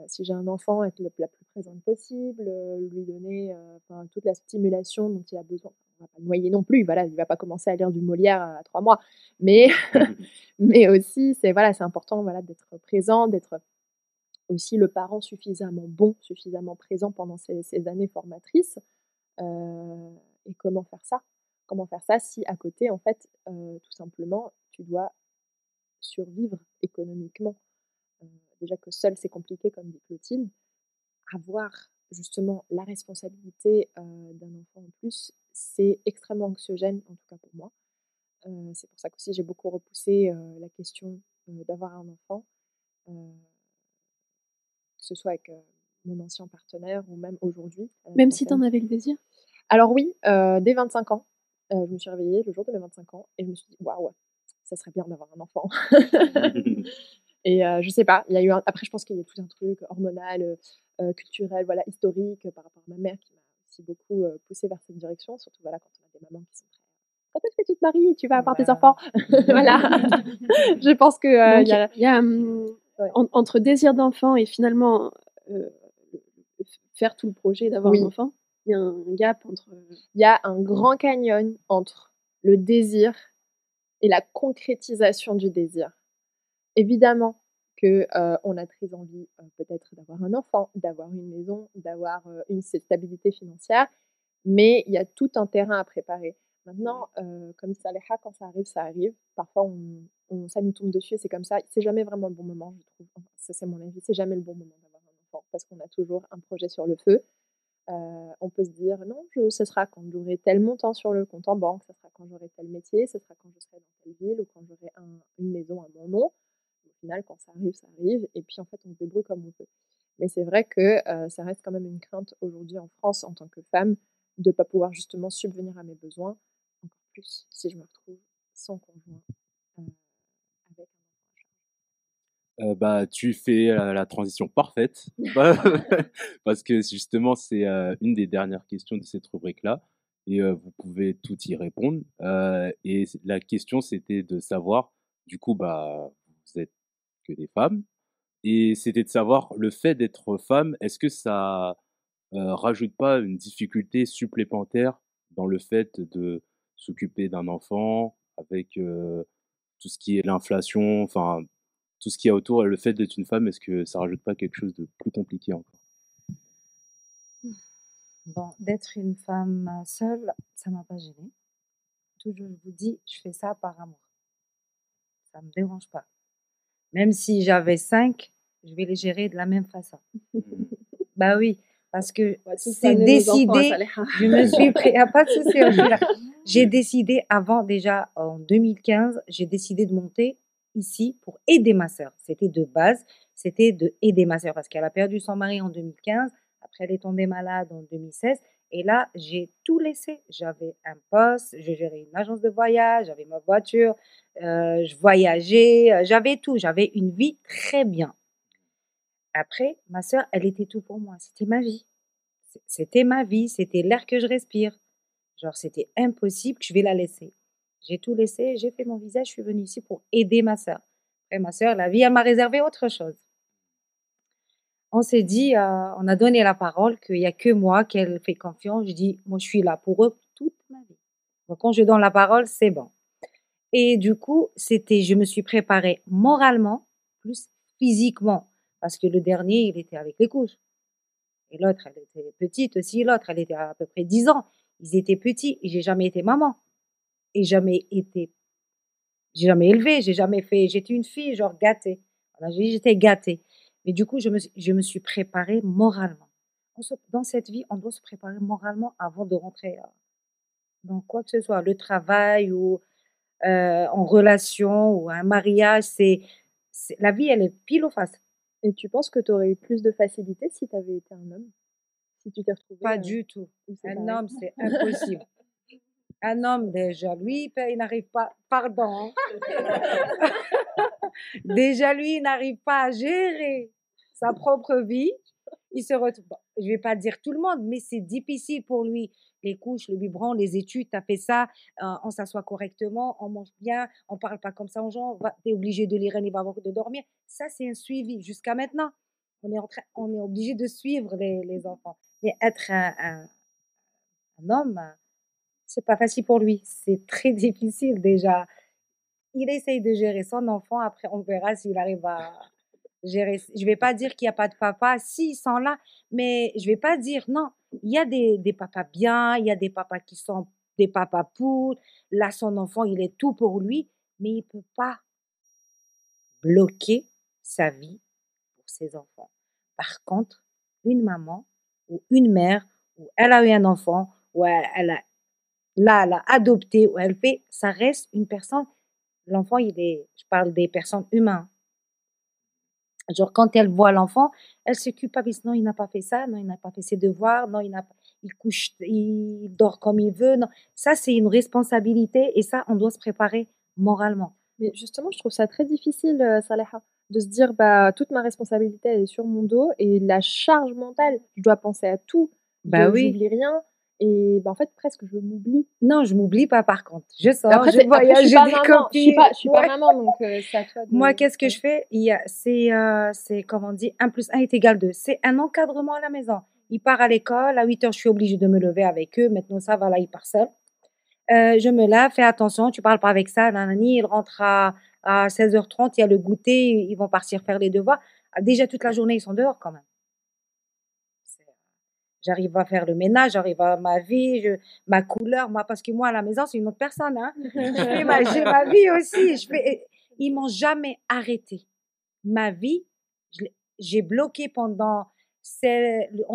si j'ai un enfant, être la plus présente possible, lui donner, enfin toute la stimulation dont il a besoin. On va pas le noyer non plus, voilà, il va pas commencer à lire du Molière à 3 mois, mais mais aussi c'est voilà, c'est important, voilà, d'être présent, d'être aussi le parent suffisamment bon, suffisamment présent pendant ces années formatrices. Et comment faire ça? Comment faire ça si à côté, en fait, tout simplement, tu dois survivre économiquement? Déjà que seul, c'est compliqué, comme dit Clotilde. Avoir justement la responsabilité, d'un enfant en plus, c'est extrêmement anxiogène, en tout cas pour moi. C'est pour ça qu'aussi j'ai beaucoup repoussé, la question, d'avoir un enfant, heu, que ce soit avec, mon ancien partenaire ou même aujourd'hui, à la Même si tu en trentaine. avais le désir? Alors oui, dès 25 ans, je me suis réveillée le jour de mes 25 ans et je me suis dit: «Waouh, ça serait bien d'avoir un enfant». Et je sais pas, il y a eu un après je pense qu'il y a tout un truc hormonal, culturel, voilà, historique, par rapport à ma mère qui m'a aussi beaucoup, poussée vers cette direction. Surtout, voilà, quand on a des mamans qui sont très: «Quand est-ce que tu te maries? Tu vas avoir des Voilà. enfants?» Voilà. Je pense que, Donc il y a il y a, ouais. entre désir d'enfant et finalement, heu, faire tout le projet d'avoir un Oui, enfant, il y a un gap entre, il y a un grand canyon entre le désir et la concrétisation du désir. Évidemment que, on a très envie, peut-être d'avoir un enfant, d'avoir une maison, d'avoir, une stabilité financière, mais il y a tout un terrain à préparer. Maintenant, comme dit Saleha, quand ça arrive. Parfois ça nous tombe dessus et c'est comme ça. C'est jamais vraiment le bon moment, je trouve. Enfin, ça, c'est mon avis, c'est jamais le bon moment d'avoir un enfant parce qu'on a toujours un projet sur le feu. On peut se dire: «Non, ce sera quand j'aurai tel montant sur le compte en banque, ce sera quand j'aurai tel métier, ce sera quand je serai dans telle ville ou quand j'aurai une maison à mon nom». Au final, quand ça arrive et puis, en fait, on se débrouille comme on peut. Mais c'est vrai que, ça reste quand même une crainte aujourd'hui en France, en tant que femme, de ne pas pouvoir justement subvenir à mes besoins, encore plus si je me retrouve sans conjoint, heu, avec un enfant. Bah, tu fais, la transition parfaite. Bah, parce que justement, c'est, une des dernières questions de cette rubrique-là et vous pouvez tout y répondre. Et la question, c'était de savoir, du coup, bah, vous êtes que des femmes et c'était de savoir le fait d'être femme, est-ce que ça, rajoute pas une difficulté supplémentaire dans le fait de s'occuper d'un enfant avec, tout ce qui est l'inflation, enfin tout ce qu'il y a autour et le fait d'être une femme, est-ce que ça rajoute pas quelque chose de plus compliqué encore? Bon, d'être une femme seule, ça m'a pas gênée. Toujours, je vous dis, je fais ça par amour. Ça me dérange pas. Même si j'avais 5, je vais les gérer de la même façon. Mmh. Bah oui, parce que on va tous c'est ramener nos enfants à décidé. Saleha. Je me suis pris, y a pas de souci, je suis là. J'ai décidé avant déjà en 2015, j'ai décidé de monter ici pour aider ma sœur. C'était de base, c'était de aider ma sœur parce qu'elle a perdu son mari en 2015. Après, elle est tombée malade en 2016. Et là, j'ai tout laissé. J'avais un poste, je gérais une agence de voyage, j'avais ma voiture, je voyageais, j'avais tout. J'avais une vie très bien. Après, ma sœur, elle était tout pour moi. C'était ma vie. C'était ma vie, c'était l'air que je respire. Genre, c'était impossible que je vais la laisser. J'ai tout laissé, j'ai fait mon visa, je suis venue ici pour aider ma sœur. Après, ma sœur, la vie, elle m'a réservé autre chose. On s'est dit, on a donné la parole qu'il n'y a que moi qu'elle fait confiance. Je dis, moi, je suis là pour eux toute ma vie. Donc, quand je donne la parole, c'est bon. Et du coup, je me suis préparée moralement, plus physiquement. Parce que le dernier, il était avec les couches. Et l'autre, elle était petite aussi, l'autre, elle était à peu près 10 ans. Ils étaient petits et j'ai jamais été maman. Et j'ai jamais élevé, j'étais une fille, genre gâtée. Voilà, j'étais gâtée. Mais du coup, je me suis préparée moralement. Dans cette vie, on doit se préparer moralement avant de rentrer dans quoi que ce soit, le travail ou en relation ou un mariage. La vie, elle est pile ou face. Et tu penses que tu aurais eu plus de facilité si tu avais été un homme? Si tu t'es retrouvée, Pas du tout. où c'est Un pareil? homme, c'est impossible. Un homme, déjà, lui, il n'arrive pas, pardon, déjà, lui, il n'arrive pas à gérer sa propre vie. il se retrouve. Bon, je vais pas dire tout le monde, mais c'est difficile pour lui. Les couches, le biberon, les études, tu as fait ça, on s'assoit correctement, on mange bien, on parle pas comme ça aux gens, tu es obligé de lire un livre avant de dormir. Ça, c'est un suivi. Jusqu'à maintenant, on est obligé de suivre les enfants. Mais être un homme, c'est pas facile pour lui. C'est très difficile déjà. Il essaye de gérer son enfant. Après, on verra s'il arrive à gérer. Je vais pas dire qu'il y a pas de papa. Si, ils sont là. Mais je vais pas dire non. Il y a des papas bien. Il y a des papas qui sont des papas poules. Là, son enfant, il est tout pour lui. Mais il peut pas bloquer sa vie pour ses enfants. Par contre, une maman ou une mère, ou elle a eu un enfant, ou elle a adopté, ou elle fait, ça reste une personne. L'enfant, je parle des personnes humaines. Genre, quand elle voit l'enfant, elle se culpabilise. Non, il n'a pas fait ça. Non, il n'a pas fait ses devoirs. Non, il couche, il dort comme il veut. Non. Ça, c'est une responsabilité et ça, on doit se préparer moralement. Mais justement, je trouve ça très difficile, Saleha, de se dire bah toute ma responsabilité elle est sur mon dos et la charge mentale, je dois penser à tout, Bah oui. j'oublie rien et bah en fait presque je m'oublie. Non, je m'oublie pas par contre. Je sors, Après, je voyage, j'ai des copines. Je suis pas maman, donc c'est à toi de... Moi, qu'est-ce que je fais? C'est, comme on dit, 1 + 1 est égal 2. C'est un encadrement à la maison. Il part à l'école, à 8 heures, je suis obligée de me lever avec eux. Maintenant, ça va, là, il part seul. Je me lave, fais attention, tu parles pas avec ça, nanani. Il rentre à 16h30, il y a le goûter, ils vont partir faire les devoirs. Déjà, toute la journée, ils sont dehors quand même. J'arrive à faire le ménage, j'arrive à ma vie, ma couleur, moi, parce que moi, à la maison, c'est une autre personne, hein. J'ai ma vie aussi. Ils m'ont jamais arrêté. Ma vie, j'ai bloqué en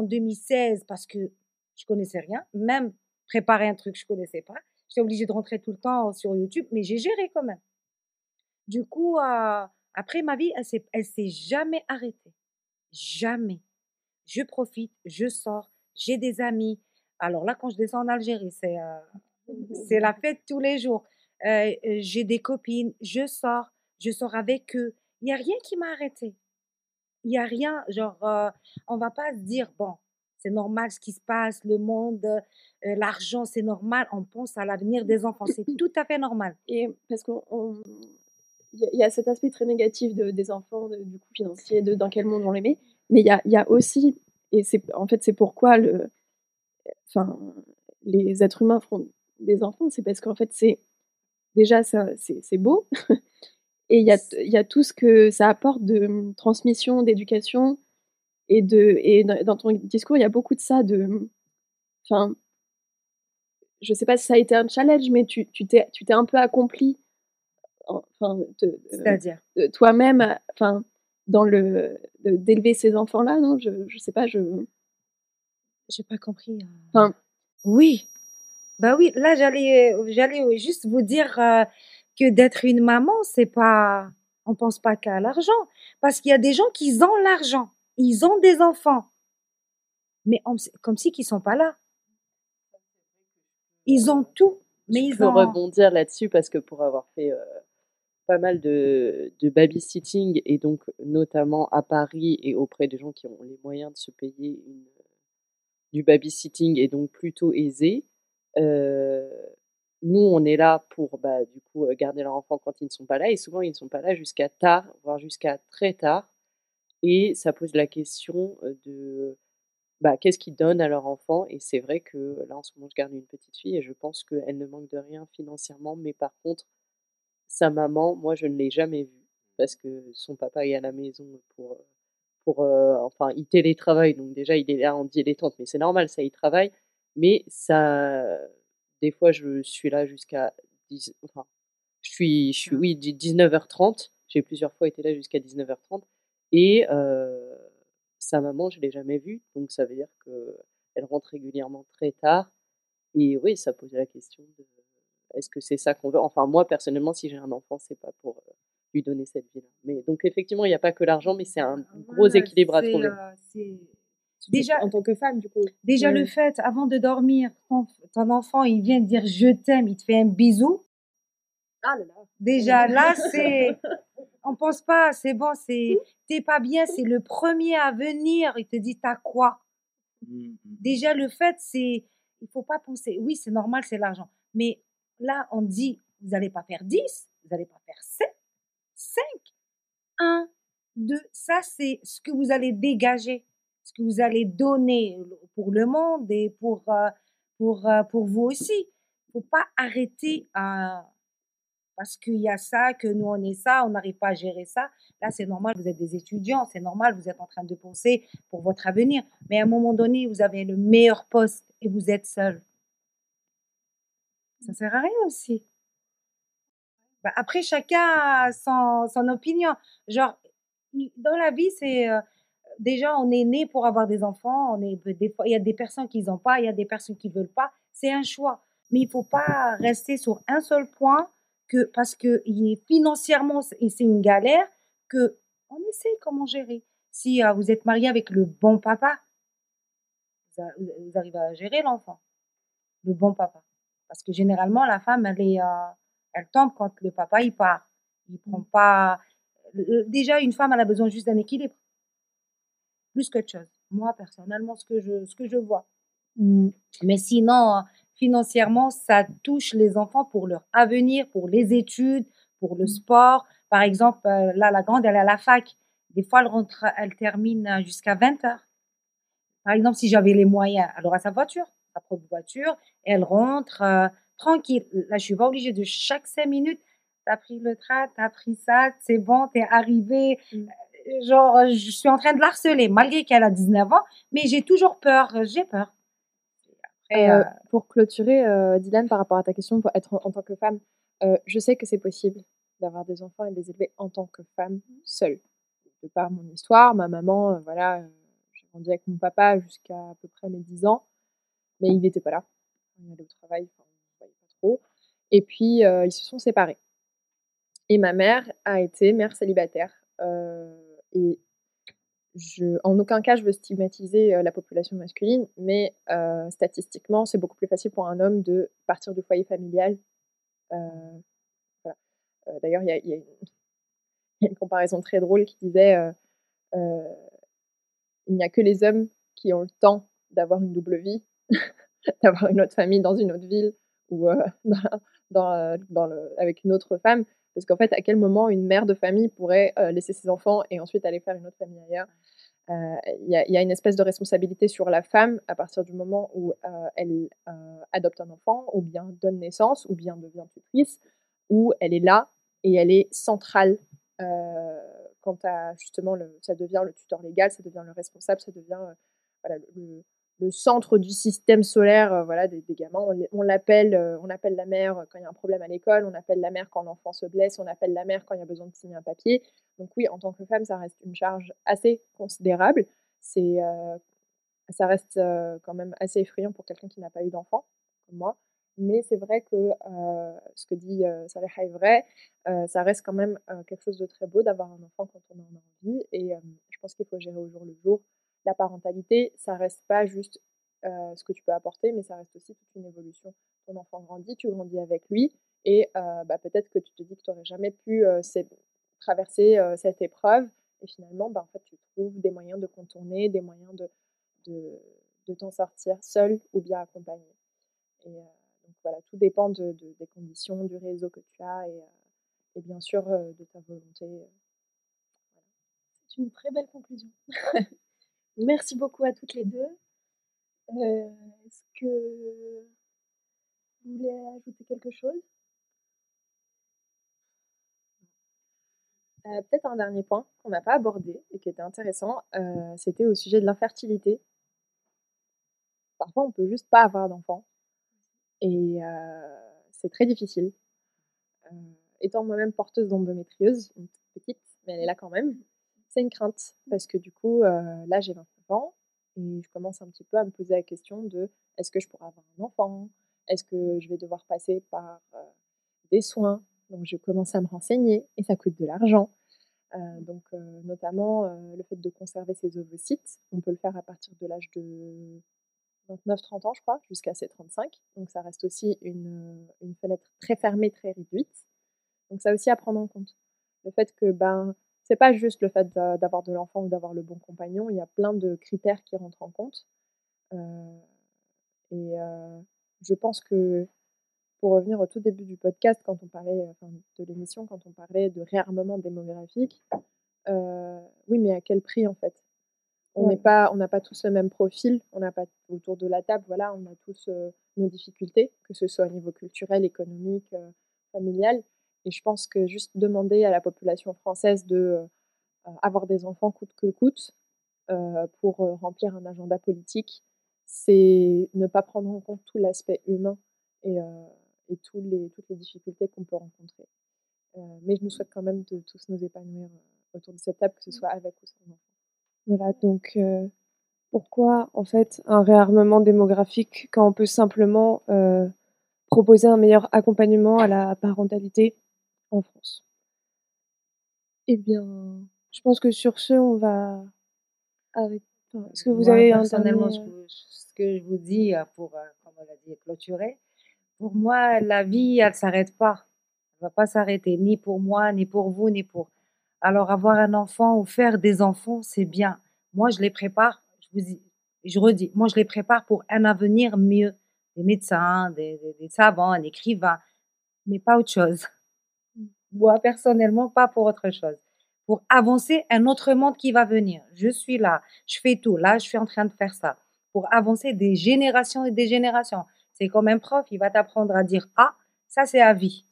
2016 parce que je connaissais rien. Même préparer un truc, je connaissais pas. J'étais obligée de rentrer tout le temps sur YouTube, mais j'ai géré quand même. Du coup, après ma vie, elle s'est jamais arrêtée. Jamais. Je profite, je sors, j'ai des amis. Alors là, quand je descends en Algérie, c'est la fête tous les jours. J'ai des copines, je sors avec eux. Il n'y a rien qui m'a arrêtée. Il n'y a rien, genre, on va pas se dire, bon, c'est normal ce qui se passe, le monde, l'argent, c'est normal. On pense à l'avenir des enfants, c'est tout à fait normal. Et parce qu'il y a cet aspect très négatif des enfants, du coup financier, dans quel monde on les met. Mais il y a aussi, et en fait c'est pourquoi les êtres humains font des enfants, c'est parce qu'en fait c'est beau et il y a tout ce que ça apporte de transmission, d'éducation et dans ton discours il y a beaucoup de ça enfin je sais pas si ça a été un challenge mais tu t'es un peu accompli C'est-à-dire toi-même enfin dans d'élever ces enfants-là, non, je sais pas, j'ai pas compris. Enfin, oui, bah oui, là j'allais juste vous dire que d'être une maman, c'est pas, on pense pas qu'à l'argent, parce qu'il y a des gens qui ont l'argent, ils ont des enfants, mais comme si qu'ils sont pas là. Ils ont tout, mais je peux rebondir là-dessus parce que pour avoir fait pas mal de babysitting et donc notamment à Paris et auprès de gens qui ont les moyens de se payer du babysitting et donc plutôt aisé, nous on est là pour du coup garder leurs enfants quand ils ne sont pas là et souvent ils ne sont pas là jusqu'à tard, voire jusqu'à très tard et ça pose la question de qu'est-ce qu'ils donnent à leur enfant et c'est vrai que là en ce moment je garde une petite fille et je pense qu'elle ne manque de rien financièrement mais par contre sa maman, moi je ne l'ai jamais vue parce que son papa est à la maison enfin il télétravaille donc déjà il est là en dilettante mais c'est normal ça il travaille mais ça des fois je suis là jusqu'à 10 enfin je suis oui 19h30, j'ai plusieurs fois été là jusqu'à 19h30 et sa maman je l'ai jamais vue donc ça veut dire que elle rentre régulièrement très tard et oui ça pose la question de est-ce que c'est ça qu'on veut? Enfin, moi, personnellement, si j'ai un enfant, c'est pas pour lui donner cette vie-là. Mais donc, effectivement, il n'y a pas que l'argent, mais c'est un gros équilibre à trouver. Déjà, en tant que femme, du coup. Déjà, le fait, avant de dormir, ton enfant, il vient te dire je t'aime, il te fait un bisou. Ah là là. Déjà, là, c'est. On pense pas, c'est bon, t'es pas bien, c'est le premier à venir. Il te dit, t'as quoi? Déjà, le fait, il faut pas penser, oui, c'est normal, c'est l'argent. Mais là, on dit, vous n'allez pas faire 10, vous n'allez pas faire 7, 5, 1, 2. Ça, c'est ce que vous allez dégager, ce que vous allez donner pour le monde et pour vous aussi. Il faut pas arrêter parce qu'il y a ça, que nous on est ça, on n'arrive pas à gérer ça. Là, c'est normal, vous êtes des étudiants, c'est normal, vous êtes en train de penser pour votre avenir. Mais à un moment donné, vous avez le meilleur poste et vous êtes seul. Ça sert à rien aussi. Bah, après, chacun a son opinion. Genre, dans la vie, c'est déjà, on est né pour avoir des enfants. Des fois, il y a des personnes qui n'ont pas, il y a des personnes qui veulent pas. C'est un choix. Mais il faut pas rester sur un seul point parce que financièrement, c'est une galère que on essaie comment gérer. Si vous êtes marié avec le bon papa, vous arrivez à gérer l'enfant, le bon papa. Parce que généralement, la femme, elle tombe quand le papa, il part. Il prend pas. Déjà, une femme, elle a besoin juste d'un équilibre, plus qu'autre chose. Moi, personnellement, ce que je vois. Mais sinon, financièrement, ça touche les enfants pour leur avenir, pour les études, pour le sport. Par exemple, là, la grande, elle est à la fac. Des fois, elle termine jusqu'à 20 heures. Par exemple, si j'avais les moyens, elle aura sa voiture, sa propre voiture, et elle rentre tranquille. Là, je suis pas obligée de chaque 5 minutes, t'as pris le train, t'as pris ça, c'est bon, t'es arrivé. Genre, je suis en train de l'harceler, malgré qu'elle a 19 ans, mais j'ai toujours peur, j'ai peur. Après, Pour clôturer, Dylan, par rapport à ta question, pour être en tant que femme, je sais que c'est possible d'avoir des enfants et de les élever en tant que femme seule. De par mon histoire, ma maman, voilà, j'ai grandi avec mon papa jusqu'à à peu près mes 10 ans, mais il n'était pas là. Il allait au travail, enfin, on ne voyait pas trop. Et puis, ils se sont séparés. Et ma mère a été mère célibataire. Et en aucun cas, je veux stigmatiser la population masculine, mais statistiquement, c'est beaucoup plus facile pour un homme de partir du foyer familial. Voilà. D'ailleurs, il y a une comparaison très drôle qui disait il n'y a que les hommes qui ont le temps d'avoir une double vie, d'avoir une autre famille dans une autre ville ou avec une autre femme. Parce qu'en fait, à quel moment une mère de famille pourrait laisser ses enfants et ensuite aller faire une autre famille ailleurs? Il y a une espèce de responsabilité sur la femme à partir du moment où elle adopte un enfant, ou bien donne naissance, ou bien devient tutrice, où elle est là et elle est centrale quant à justement, ça devient le tuteur légal, ça devient le responsable, ça devient voilà, le centre du système solaire voilà, des gamins. On appelle la mère quand il y a un problème à l'école, on appelle la mère quand l'enfant se blesse, on appelle la mère quand il y a besoin de signer un papier. Donc oui, en tant que femme, ça reste une charge assez considérable. Ça reste quand même assez effrayant pour quelqu'un qui n'a pas eu d'enfant, comme moi. Mais c'est vrai que ce que dit Saleha est vrai, ça reste quand même quelque chose de très beau d'avoir un enfant quand on en a envie. Et je pense qu'il faut gérer au jour le jour. La parentalité, ça reste pas juste ce que tu peux apporter, mais ça reste aussi toute une évolution. Ton enfant grandit, tu grandis avec lui, et peut-être que tu te dis que tu n'aurais jamais pu traverser cette épreuve, et finalement, en fait, tu trouves des moyens de contourner, des moyens de t'en sortir seul ou bien accompagné. Et donc voilà, tout dépend des conditions, du réseau que tu as et bien sûr de ta volonté. Voilà. C'est une très belle conclusion. Merci beaucoup à toutes les deux. Est-ce que vous voulez ajouter quelque chose? Peut-être un dernier point qu'on n'a pas abordé et qui était intéressant, c'était au sujet de l'infertilité. Parfois, on peut juste pas avoir d'enfant et c'est très difficile. Étant moi-même porteuse d'endométriose, une toute petite, mais elle est là quand même, c'est une crainte parce que du coup, là, j'ai 29 ans et je commence un petit peu à me poser la question de: «Est-ce que je pourrais avoir un enfant? Est-ce que je vais devoir passer par, des soins?» Donc je commence à me renseigner et ça coûte de l'argent. Donc notamment, le fait de conserver ses ovocytes, on peut le faire à partir de l'âge de 29-30 ans, je crois, jusqu'à ses 35. Donc ça reste aussi une fenêtre très fermée, très réduite. Donc ça aussi à prendre en compte. Le fait que, ben, c'est pas juste le fait d'avoir de l'enfant ou d'avoir le bon compagnon, il y a plein de critères qui rentrent en compte. Heu et je pense que pour revenir au tout début du podcast, quand on parlait, enfin de l'émission, quand on parlait de réarmement démographique, oui, mais à quel prix en fait? Ouais. On n'a pas tous le même profil, on n'a pas autour de la table, voilà, on a tous, nos difficultés, que ce soit au niveau culturel, économique, familial et je pense que juste demander à la population française de, avoir des enfants coûte que coûte, pour, remplir un agenda politique, c'est ne pas prendre en compte tout l'aspect humain et toutes les difficultés qu'on peut rencontrer. Mais je nous souhaite quand même de tous nous épanouir, autour de cette table, que ce soit avec ou sans enfants. Voilà, donc pourquoi en fait un réarmement démographique quand on peut simplement, proposer un meilleur accompagnement à la parentalité en France? Eh bien, je pense que sur ce, on va arrêter. Enfin, est-ce que vous Moi, avez un personnellement, dernier, ce que je vous dis, pour, comme on l'a dit, clôturer, pour moi, la vie, elle s'arrête pas. Elle va pas s'arrêter, ni pour moi, ni pour vous, ni pour alors avoir un enfant ou faire des enfants, c'est bien. Moi, je les prépare, je redis, moi, je les prépare pour un avenir mieux. Des médecins, des savants, un écrivain, mais pas autre chose. Moi, personnellement, pas pour autre chose. Pour avancer un autre monde qui va venir. Je suis là, je fais tout. Là, je suis en train de faire ça. Pour avancer des générations et des générations. C'est comme un prof, il va t'apprendre à dire ah, ça c'est à vie.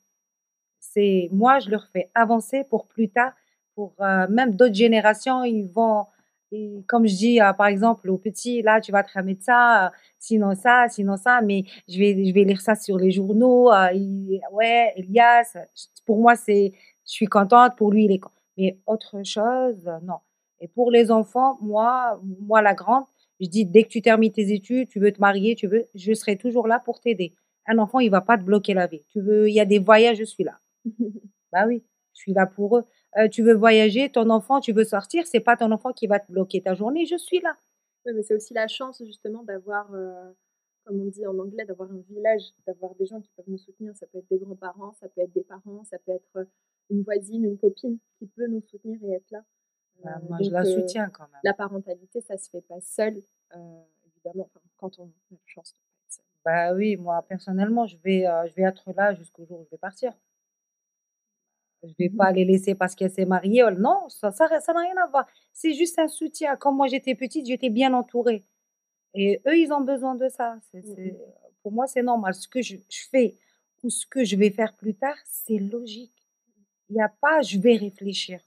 C'est moi, je leur fais avancer pour plus tard, pour même d'autres générations, ils vont, et comme je dis, par exemple, aux petits, là, tu vas te remettre ça, sinon ça, mais je vais lire ça sur les journaux, ouais, Elias, pour moi, je suis contente, pour lui, il est content. Mais autre chose, non. Et pour les enfants, moi, la grande, je dis, dès que tu termines tes études, tu veux te marier, je serai toujours là pour t'aider. Un enfant, il va pas te bloquer la vie. Il y a des voyages, je suis là. Bah oui, je suis là pour eux. Tu veux voyager, ton enfant, tu veux sortir, c'est pas ton enfant qui va te bloquer ta journée, je suis là. Oui, mais c'est aussi la chance justement d'avoir, comme on dit en anglais, d'avoir un village, d'avoir des gens qui peuvent nous soutenir. Ça peut être des grands-parents, ça peut être des parents, ça peut être, une voisine, une copine qui peut nous soutenir et être là. Bah, moi, je Donc la soutiens quand même. la parentalité, ça se fait pas seul, évidemment, enfin, quand on a la chance de pas être seul. Bah oui, moi, personnellement, je vais être là jusqu'au jour où je vais partir. Je vais pas les laisser parce qu'elle s'est mariée. Non, ça n'a rien à voir. C'est juste un soutien. Quand moi j'étais petite, j'étais bien entourée. Et eux, ils ont besoin de ça. Pour moi, c'est normal. Ce que je fais ou ce que je vais faire plus tard, c'est logique. Il n'y a pas je vais réfléchir.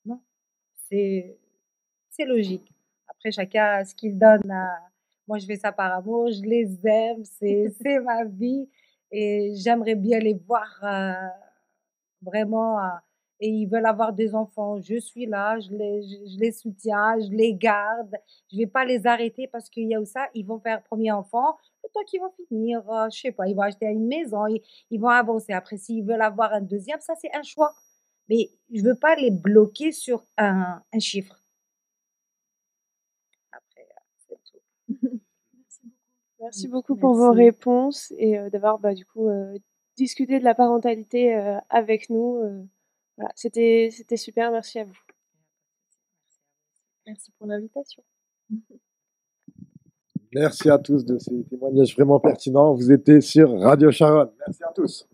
Non, c'est c'est logique. Après, chacun a ce qu'il donne à moi, je fais ça par amour, je les aime, c'est ma vie et j'aimerais bien les voir, vraiment, et ils veulent avoir des enfants. Je suis là, je les soutiens, je les garde. Je vais pas les arrêter parce qu'il y a ça, ils vont faire premier enfant, le temps qu'ils vont finir, je sais pas, ils vont acheter une maison, ils vont avancer. Après, s'ils veulent avoir un deuxième, ça, c'est un choix. Mais je veux pas les bloquer sur un chiffre. Après, c'est tout. merci beaucoup pour vos Merci. réponses et d'avoir, bah, du coup, discuté de la parentalité, avec nous, voilà, c'était super, merci à vous. Merci pour l'invitation. Merci à tous de ces témoignages vraiment pertinents. Vous étiez sur Radio Sharon. Merci à tous.